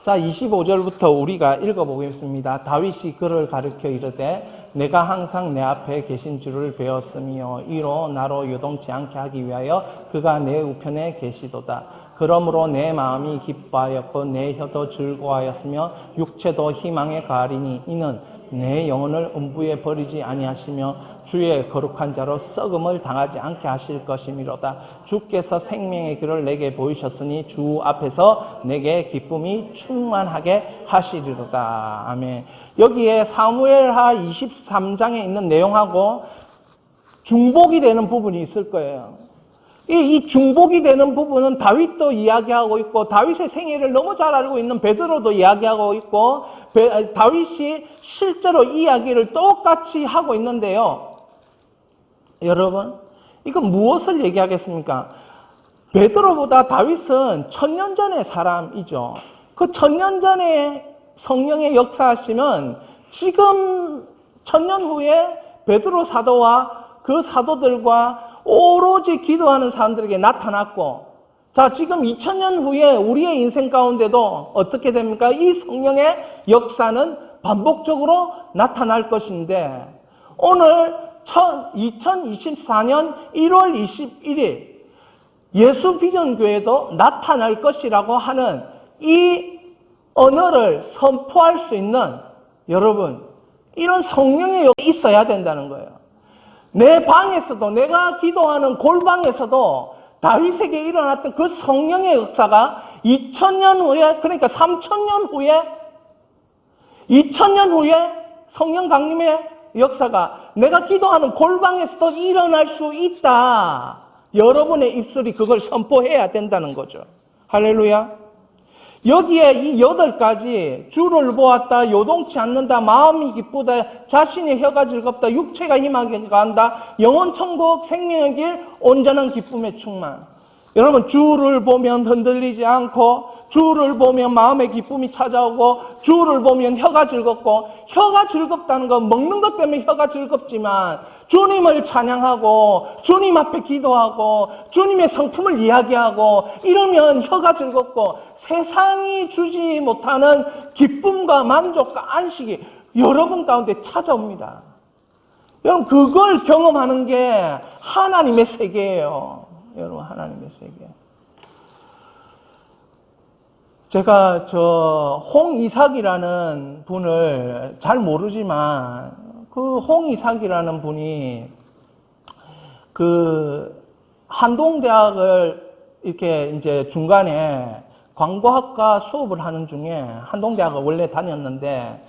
자, 25절부터 우리가 읽어보겠습니다. 다윗이 그를 가르쳐 이르되 내가 항상 내 앞에 계신 줄을 배웠으며 이로 나로 요동치 않게 하기 위하여 그가 내 우편에 계시도다. 그러므로 내 마음이 기뻐하였고 내 혀도 즐거워하였으며 육체도 희망에 가리니 이는 내 영혼을 음부에 버리지 아니하시며 주의 거룩한 자로 썩음을 당하지 않게 하실 것이미로다. 주께서 생명의 길을 내게 보이셨으니 주 앞에서 내게 기쁨이 충만하게 하시리로다. 아멘. 여기에 사무엘하 23장에 있는 내용하고 중복이 되는 부분이 있을 거예요. 이 중복이 되는 부분은 다윗도 이야기하고 있고 다윗의 생애를 너무 잘 알고 있는 베드로도 이야기하고 있고 다윗이 실제로 이야기를 똑같이 하고 있는데요. 여러분, 이건 무엇을 얘기하겠습니까? 베드로보다 다윗은 1000년 전의 사람이죠. 그 1000년 전에 성령의 역사하시면 지금 1000년 후에 베드로 사도와 그 사도들과 오로지 기도하는 사람들에게 나타났고, 자, 지금 2000년 후에 우리의 인생 가운데도 어떻게 됩니까? 이 성령의 역사는 반복적으로 나타날 것인데, 오늘 2024년 1월 21일 예수비전교회도 나타날 것이라고 하는 이 언어를 선포할 수 있는, 여러분, 이런 성령의 역이 있어야 된다는 거예요. 내 방에서도, 내가 기도하는 골방에서도 다윗에게 일어났던 그 성령의 역사가 2000년 후에, 그러니까 3000년 후에, 2000년 후에 성령 강림의 역사가 내가 기도하는 골방에서도 일어날 수 있다. 여러분의 입술이 그걸 선포해야 된다는 거죠. 할렐루야. 여기에 이 8가지, 주를 보았다, 요동치 않는다, 마음이 기쁘다, 자신의 혀가 즐겁다, 육체가 희망에 간다, 영혼 천국, 생명의 길, 온전한 기쁨의 충만. 여러분, 주를 보면 흔들리지 않고, 주를 보면 마음의 기쁨이 찾아오고, 주를 보면 혀가 즐겁고, 혀가 즐겁다는 건 먹는 것 때문에 혀가 즐겁지만, 주님을 찬양하고, 주님 앞에 기도하고, 주님의 성품을 이야기하고, 이러면 혀가 즐겁고, 세상이 주지 못하는 기쁨과 만족과 안식이 여러분 가운데 찾아옵니다. 여러분, 그걸 경험하는 게 하나님의 세계예요. 여러분, 하나님의 세계. 제가 홍이삭이라는 분을 잘 모르지만, 그 홍이삭이라는 분이 그 한동대학을 이렇게 이제 중간에 광고학과 수업을 하는 중에 한동대학을 원래 다녔는데,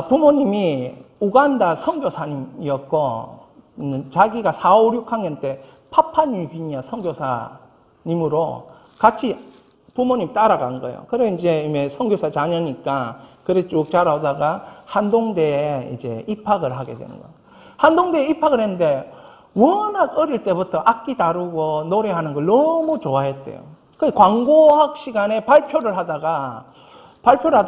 부모님이 우간다 선교사님이었고, 자기가 4, 5, 6학년 때 파푸아뉴기니아 선교사님으로 같이 부모님 따라간 거예요. 그래 이제 선교사 자녀니까 그래 쭉 자라다가 한동대에 이제 입학을 하게 되는 거예요. 한동대에 입학을 했는데 워낙 어릴 때부터 악기 다루고 노래하는 걸 너무 좋아했대요. 그 광고학 시간에 발표를 하다가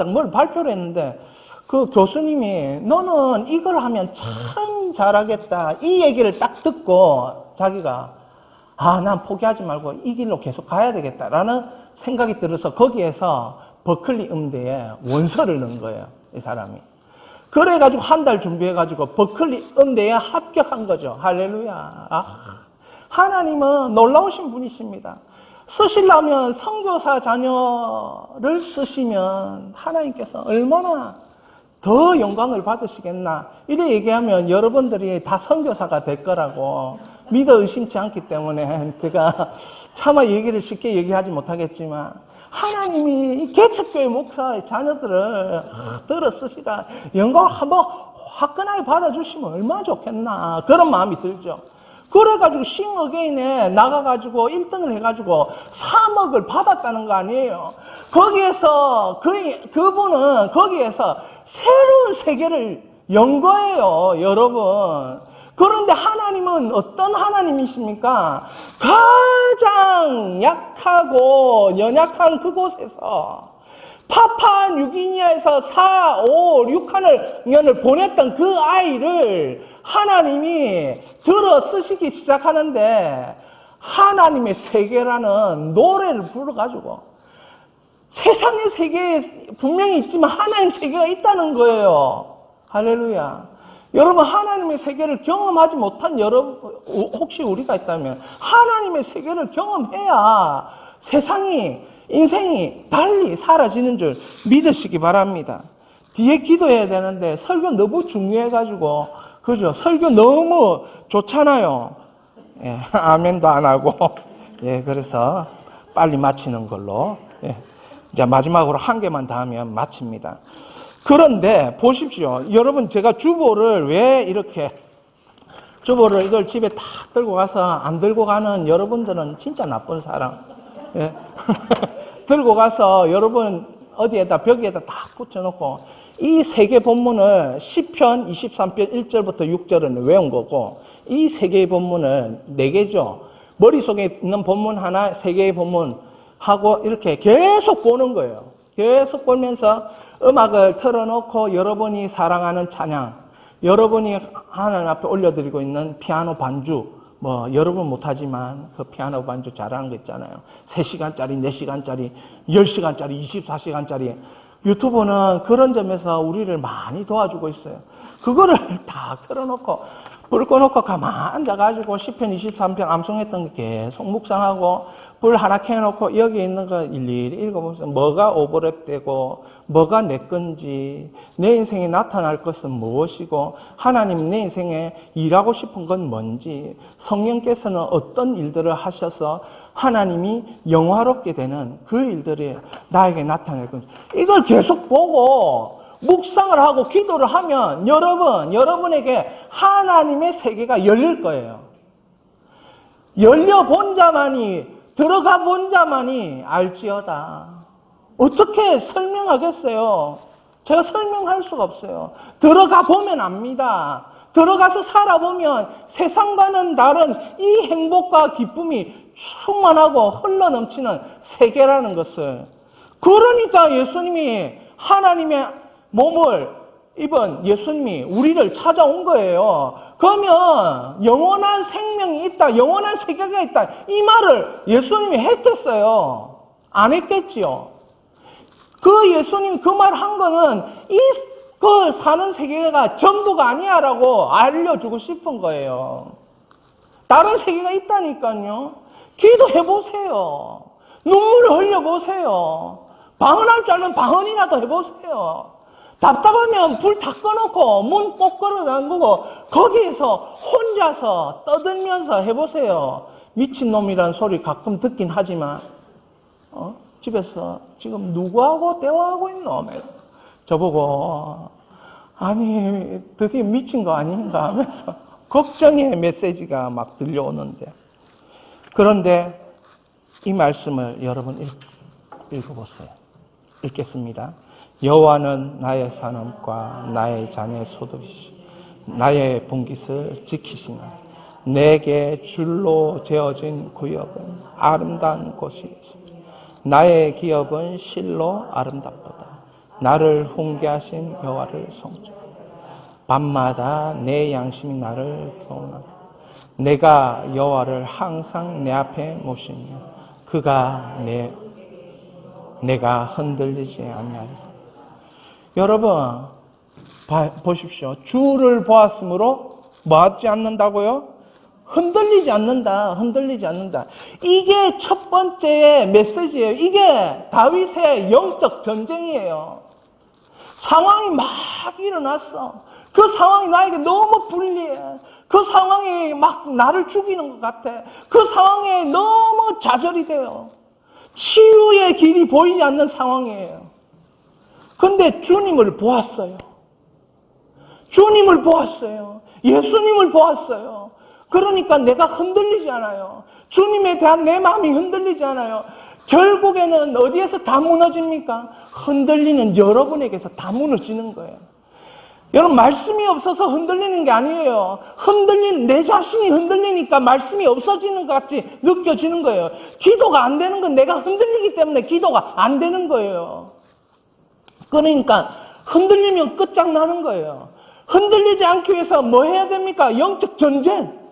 뭘 발표를 했는데 그 교수님이 너는 이걸 하면 참 잘하겠다 이 얘기를 딱 듣고 자기가 난 포기하지 말고 이 길로 계속 가야 되겠다라는 생각이 들어서 거기에서 버클리 음대에 원서를 넣은 거예요, 이 사람이. 그래가지고 한 달 준비해가지고 버클리 음대에 합격한 거죠. 할렐루야. 하나님은 놀라우신 분이십니다. 쓰시려면 선교사 자녀를 쓰시면 하나님께서 얼마나 더 영광을 받으시겠나. 이래 얘기하면 여러분들이 다 선교사가 될 거라고 믿어 의심치 않기 때문에 제가 차마 얘기를 쉽게 얘기하지 못하겠지만 하나님이 이 개척교회 목사의 자녀들을 들어 쓰시라 영광을 한번 화끈하게 받아주시면 얼마나 좋겠나 그런 마음이 들죠. 그래가지고 싱어게인에 나가가지고 1등을 해가지고 3억을 받았다는 거 아니에요. 거기에서 그분은 거기에서 새로운 세계를 연 거예요, 여러분. 그런데 하나님은 어떤 하나님이십니까? 가장 약하고 연약한 그곳에서 파푸아뉴기니아에서 4, 5, 6년을 보냈던 그 아이를 하나님이 들어 쓰시기 시작하는데 하나님의 세계라는 노래를 불러가지고 세상의 세계에 분명히 있지만 하나님 세계가 있다는 거예요. 할렐루야. 여러분, 하나님의 세계를 경험하지 못한 여러분, 혹시 우리가 있다면 하나님의 세계를 경험해야 세상이, 인생이 달리 사라지는 줄 믿으시기 바랍니다. 뒤에 기도해야 되는데 설교 너무 중요해가지고, 그죠? 설교 너무 좋잖아요. 예, 아멘도 안 하고. 예, 그래서 빨리 마치는 걸로. 예, 이제 마지막으로 한 개만 더 하면 마칩니다. 그런데 보십시오. 여러분, 제가 주보를 왜 이렇게 주보를 이걸 집에 다 들고 가서 안 들고 가는 여러분들은 진짜 나쁜 사람. 예. 들고 가서 여러분 어디에다 벽에다 딱 붙여놓고 이 세 개 본문을 시편 23편 1절부터 6절은 외운 거고 이 세 개의 본문을 네 개죠. 머릿속에 있는 본문 하나, 세 개의 본문 하고 이렇게 계속 보는 거예요. 계속 보면서 음악을 틀어놓고 여러분이 사랑하는 찬양, 여러분이 하나님 앞에 올려드리고 있는 피아노 반주, 여러분 못하지만 그 피아노 반주 잘하는 거 있잖아요. 3시간짜리, 4시간짜리, 10시간짜리, 24시간짜리. 유튜브는 그런 점에서 우리를 많이 도와주고 있어요. 그거를 다 틀어놓고 불 꺼놓고 가만 앉아가지고 시편 23편 암송했던 거 계속 묵상하고 불 하나 켜놓고 여기 있는 거 일일이 읽어보면서 뭐가 오버랩되고 뭐가 내 건지 내 인생에 나타날 것은 무엇이고 하나님 내 인생에 일하고 싶은 건 뭔지 성령께서는 어떤 일들을 하셔서 하나님이 영화롭게 되는 그 일들이 나에게 나타날 건지 이걸 계속 보고 묵상을 하고 기도를 하면 여러분에게 하나님의 세계가 열릴 거예요. 열려본 자만이, 들어가 본 자만이 알지어다. 어떻게 설명하겠어요? 제가 설명할 수가 없어요. 들어가 보면 압니다. 들어가서 살아보면 세상과는 다른 이 행복과 기쁨이 충만하고 흘러넘치는 세계라는 것을. 그러니까 예수님이 하나님의 몸을 입은 예수님이 우리를 찾아온 거예요. 그러면 영원한 생명이 있다, 영원한 세계가 있다, 이 말을 예수님이 했겠어요? 안 했겠지요. 그 예수님이 그 말 한 거는 그 사는 세계가 전부가 아니야라고 알려주고 싶은 거예요. 다른 세계가 있다니까요. 기도해보세요. 눈물을 흘려보세요. 방언할 줄 알면 방언이라도 해보세요. 답답하면 불 다 꺼놓고 문 꼭 걸어 잠그고 거기에서 혼자서 떠들면서 해보세요. 미친놈이란 소리 가끔 듣긴 하지만 집에서 지금 누구하고 대화하고 있노? 저보고 아니 드디어 미친 거 아닌가 하면서 걱정의 메시지가 막 들려오는데, 그런데 이 말씀을 여러분 읽어보세요. 읽겠습니다. 여호와는 나의 산업과 나의 잔의 소득이시 나의 분깃을 지키시나 내게 줄로 재어진 구역은 아름다운 곳이었습니다. 나의 기업은 실로 아름답도다. 나를 훈계하신 여호와를 송축. 밤마다 내 양심이 나를 교훈하다. 내가 여호와를 항상 내 앞에 모시며 그가 내가 흔들리지 않나리다. 여러분 보십시오. 주를 보았으므로 뭐 하지 않는다고요? 흔들리지 않는다. 흔들리지 않는다. 이게 첫 번째 메시지예요. 이게 다윗의 영적 전쟁이에요. 상황이 막 일어났어. 그 상황이 나에게 너무 불리해. 그 상황이 막 나를 죽이는 것 같아. 그 상황에 너무 좌절이 돼요. 치유의 길이 보이지 않는 상황이에요. 근데 주님을 보았어요. 주님을 보았어요. 예수님을 보았어요. 그러니까 내가 흔들리지 않아요. 주님에 대한 내 마음이 흔들리지 않아요. 결국에는 어디에서 다 무너집니까? 흔들리는 여러분에게서 다 무너지는 거예요. 여러분, 말씀이 없어서 흔들리는 게 아니에요. 내 자신이 흔들리니까 말씀이 없어지는 것 같이 느껴지는 거예요. 기도가 안 되는 건 내가 흔들리기 때문에 기도가 안 되는 거예요. 그러니까 흔들리면 끝장나는 거예요. 흔들리지 않기 위해서 뭐 해야 됩니까? 영적 전쟁.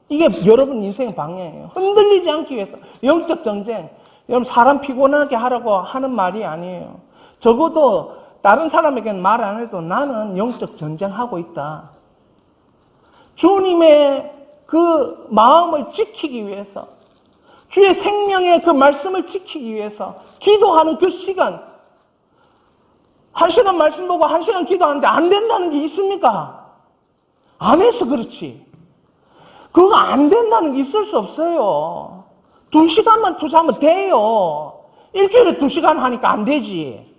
이게 여러분 인생의 방향이에요. 흔들리지 않기 위해서 영적 전쟁. 여러분, 사람 피곤하게 하라고 하는 말이 아니에요. 적어도 다른 사람에게는 말 안 해도 나는 영적 전쟁하고 있다. 주님의 그 마음을 지키기 위해서, 주의 생명의 그 말씀을 지키기 위해서 기도하는 그 시간, 1시간 말씀 보고 1시간 기도하는데 안 된다는 게 있습니까? 안 해서 그렇지. 그거 안 된다는 게 있을 수 없어요. 2시간만 투자하면 돼요. 일주일에 2시간 하니까 안 되지.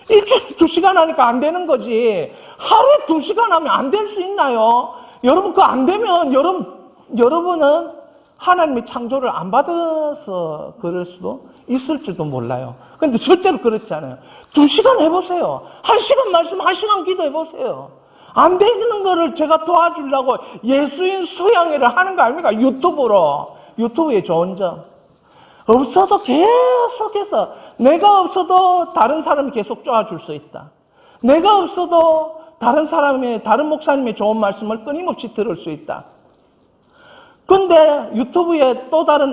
일주일에 2시간 하니까 안 되는 거지. 하루에 2시간 하면 안 될 수 있나요? 여러분, 그거 안 되면 여러분은 하나님의 창조를 안 받아서 그럴 수도 있을지도 몰라요. 근데 절대로 그렇지 않아요. 2시간 해보세요. 1시간 말씀, 1시간 기도해보세요. 안 되는 거를 제가 도와주려고 예수인 수양회를 하는 거 아닙니까? 유튜브로. 유튜브의 좋은 점. 없어도 계속해서, 내가 없어도 다른 사람이 계속 쪼아줄 수 있다. 내가 없어도 다른 목사님의 좋은 말씀을 끊임없이 들을 수 있다. 근데 유튜브의 또 다른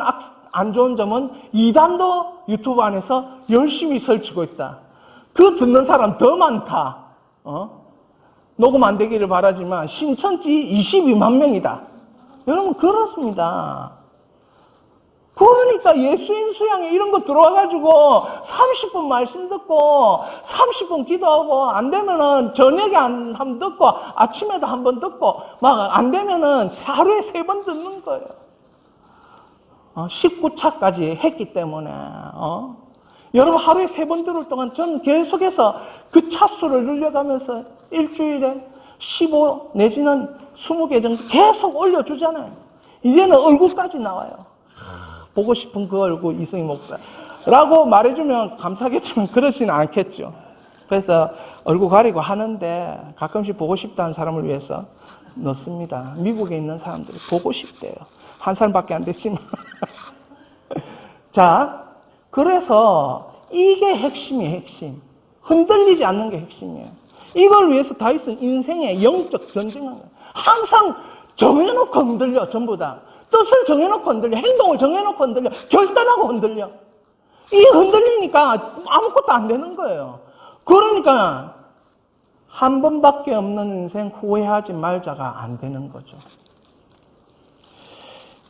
안 좋은 점은 이단도 유튜브 안에서 열심히 설치고 있다. 그 듣는 사람 더 많다. 녹음 안 되기를 바라지만 신천지 22만 명이다. 여러분, 그렇습니다. 그러니까 예수인 수양에 이런 거 들어와가지고 30분 말씀 듣고 30분 기도하고 안 되면은 저녁에 한 번 듣고 아침에도 한 번 듣고 막 안 되면은 하루에 3번 듣는 거예요. 19차까지 했기 때문에 여러분, 하루에 3번 들을 동안 저는 계속해서 그 차수를 늘려가면서 일주일에 15 내지는 20개 정도 계속 올려주잖아요. 이제는 얼굴까지 나와요. 보고 싶은 그 얼굴 이승희 목사라고 말해주면 감사하겠지만 그러지는 않겠죠. 그래서 얼굴 가리고 하는데 가끔씩 보고 싶다는 사람을 위해서 넣습니다. 미국에 있는 사람들이 보고 싶대요. 한 살밖에 안 됐지만. 자, 그래서 이게 핵심이에요, 핵심. 흔들리지 않는 게 핵심이에요. 이걸 위해서 다윗은 인생의 영적 전쟁을 항상 정해놓고 흔들려, 전부 다. 뜻을 정해놓고 흔들려, 행동을 정해놓고 흔들려, 결단하고 흔들려. 이게 흔들리니까 아무것도 안 되는 거예요. 그러니까 한 번밖에 없는 인생 후회하지 말자가 안 되는 거죠.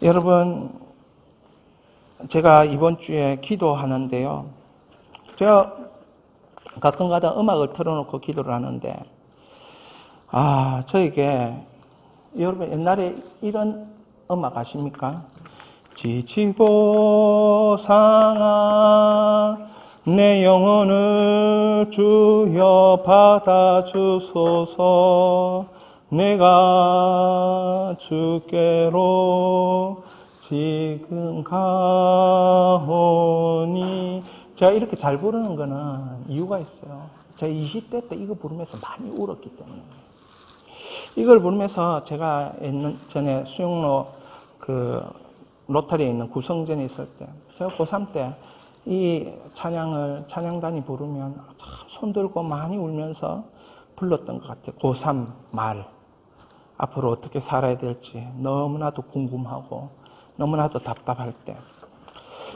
여러분, 제가 이번 주에 기도하는데요. 제가 가끔가다 음악을 틀어놓고 기도를 하는데, 저에게, 여러분 옛날에 이런 음악 아십니까? 지치고 상한 내 영혼을 주여 받아주소서. 내가 주께로 지금 가오니. 제가 이렇게 잘 부르는 거는 이유가 있어요. 제가 20대 때 이거 부르면서 많이 울었기 때문에. 이걸 부르면서 제가 전에 수영로 로타리에 있는 구성전에 있을 때, 제가 고3 때 이 찬양단이 부르면 참 손들고 많이 울면서 불렀던 것 같아요. 고3 말. 앞으로 어떻게 살아야 될지 너무나도 궁금하고 너무나도 답답할 때.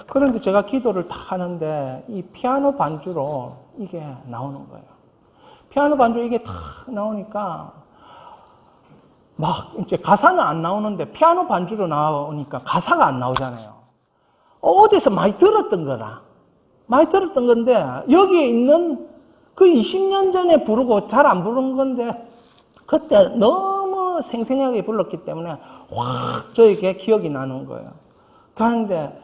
그런데 제가 기도를 다 하는데 이 피아노 반주로 이게 나오는 거예요. 피아노 반주 이게 탁 나오니까 막 이제 가사는 안 나오는데 피아노 반주로 나오니까 가사가 안 나오잖아요. 어디서 많이 들었던 거라. 많이 들었던 건데 여기에 있는 그 20년 전에 부르고 잘 안 부른 건데 그때 너무 생생하게 불렀기 때문에 확 저에게 기억이 나는 거예요. 그런데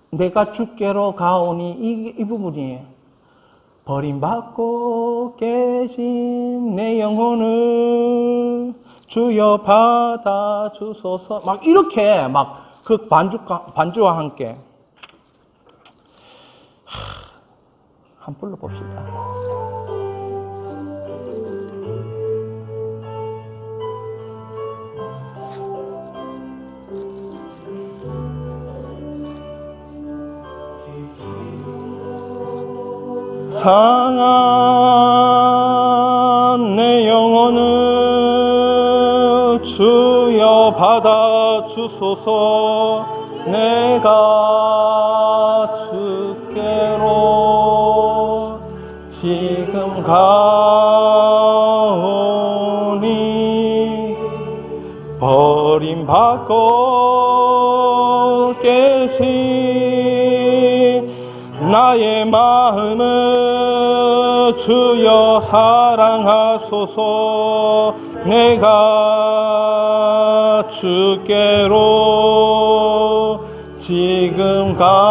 내가 주께로 가오니 이 부분이 버림받고 계신 내 영혼을 주여 받아주소서. 막 이렇게 막 그 반주와 함께 한번 불러봅시다. 상한 내 영혼을 주여 받아주소서. 내가 주께로 지금 가오니 버림받고 계신 나의 마음을 주여 사랑하소서. 내가 주께로 지금 갑니다.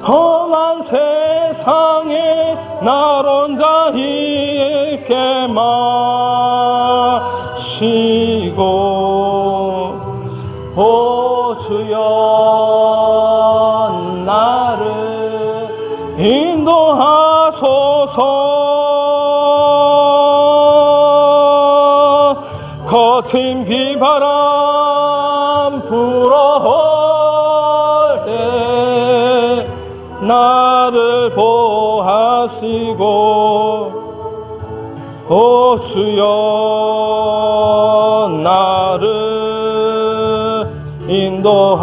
험한 세상에 날 혼자 있게 마시고 오 주여 나를 인도하소서. 거친 비바람 불어올 때 나를 보호하시고 오 주여 나를 인도하소서.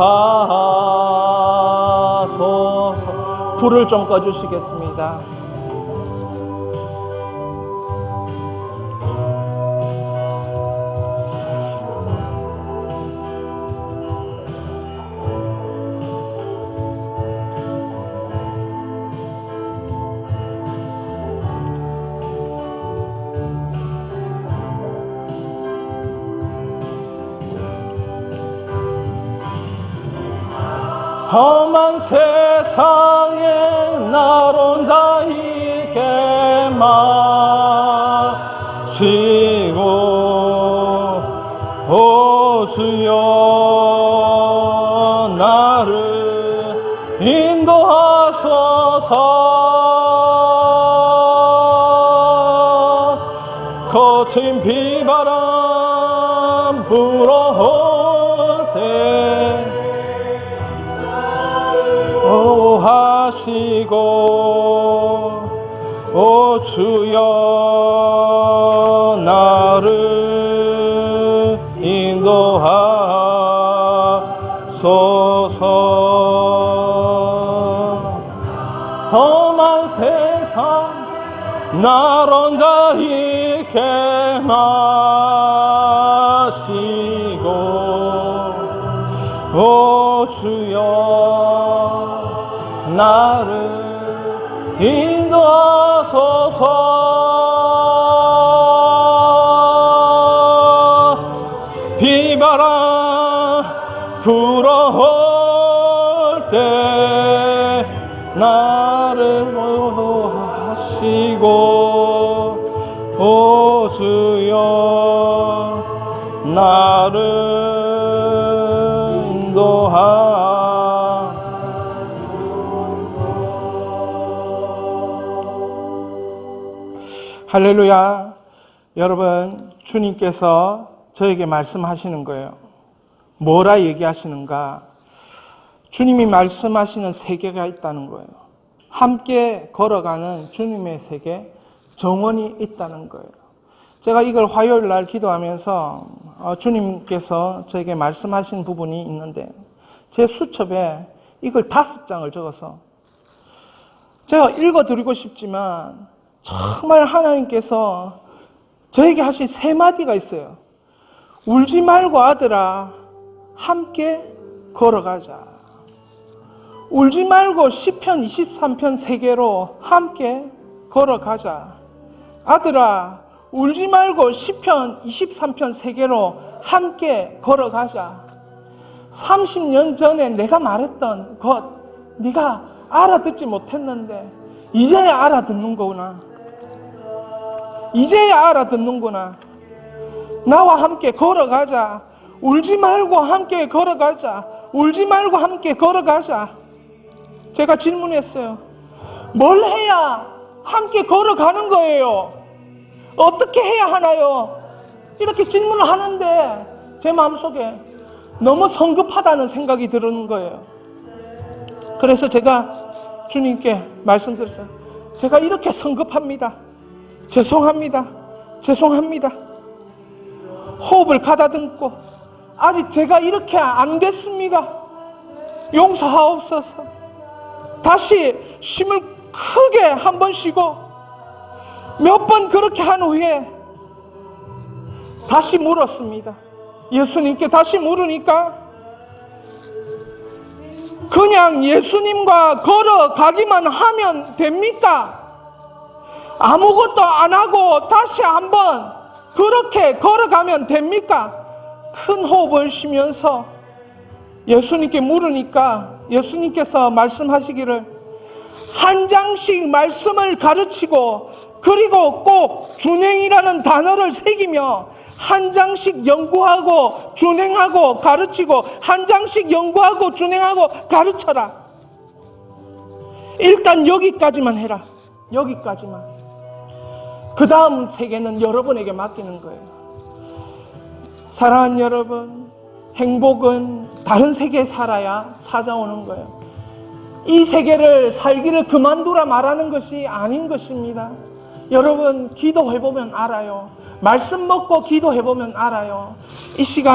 불을 좀 꺼주시겠습니다. 험한 세상에 날 혼자 있게 마시고 오 주여 나 불어올 때 오 하시고 오 주여 나를 인도하소서. 험한 세상 날 혼자 있게 마시고 오 주여 나를 인도하소서. 비바람 불어올 때 나를 보호하시고 오 주여 나를 인도하소서. 할렐루야. 여러분, 주님께서 저에게 말씀하시는 거예요. 뭐라 얘기하시는가? 주님이 말씀하시는 세계가 있다는 거예요. 함께 걸어가는 주님의 세계, 정원이 있다는 거예요. 제가 이걸 화요일 날 기도하면서 주님께서 저에게 말씀하신 부분이 있는데 제 수첩에 이걸 5장을 적어서 제가 읽어드리고 싶지만 정말 하나님께서 저에게 하신 3마디가 있어요. 울지 말고 아들아 함께 걸어가자. 울지 말고 시편 23편 세계로 함께 걸어가자. 아들아 울지 말고 시편 23편 세계로 함께 걸어가자. 30년 전에 내가 말했던 것 네가 알아듣지 못했는데 이제야 알아듣는구나. 이제야 알아듣는구나. 나와 함께 걸어가자. 울지 말고 함께 걸어가자. 울지 말고 함께 걸어가자. 제가 질문했어요. 뭘 해야 함께 걸어가는 거예요? 어떻게 해야 하나요? 이렇게 질문을 하는데 제 마음속에 너무 성급하다는 생각이 드는 거예요. 그래서 제가 주님께 말씀드렸어요. 제가 이렇게 성급합니다. 죄송합니다. 죄송합니다. 호흡을 가다듬고 아직 제가 이렇게 안 됐습니다. 용서하옵소서. 다시 숨을 크게 한 번 쉬고 몇 번 그렇게 한 후에 다시 물었습니다. 예수님께 다시 물으니까 그냥 예수님과 걸어가기만 하면 됩니까? 아무것도 안 하고 다시 한번 그렇게 걸어가면 됩니까? 큰 호흡을 쉬면서 예수님께 물으니까 예수님께서 말씀하시기를 한 장씩 말씀을 가르치고 그리고 꼭 준행이라는 단어를 새기며 한 장씩 연구하고 준행하고 가르치고 한 장씩 연구하고 준행하고 가르쳐라. 일단 여기까지만 해라. 여기까지만. 그 다음 세계는 여러분에게 맡기는 거예요. 사랑하는 여러분, 행복은 다른 세계에 살아야 찾아오는 거예요. 이 세계를 살기를 그만두라 말하는 것이 아닌 것입니다. 여러분 기도해보면 알아요. 말씀 먹고 기도해보면 알아요. 이 시간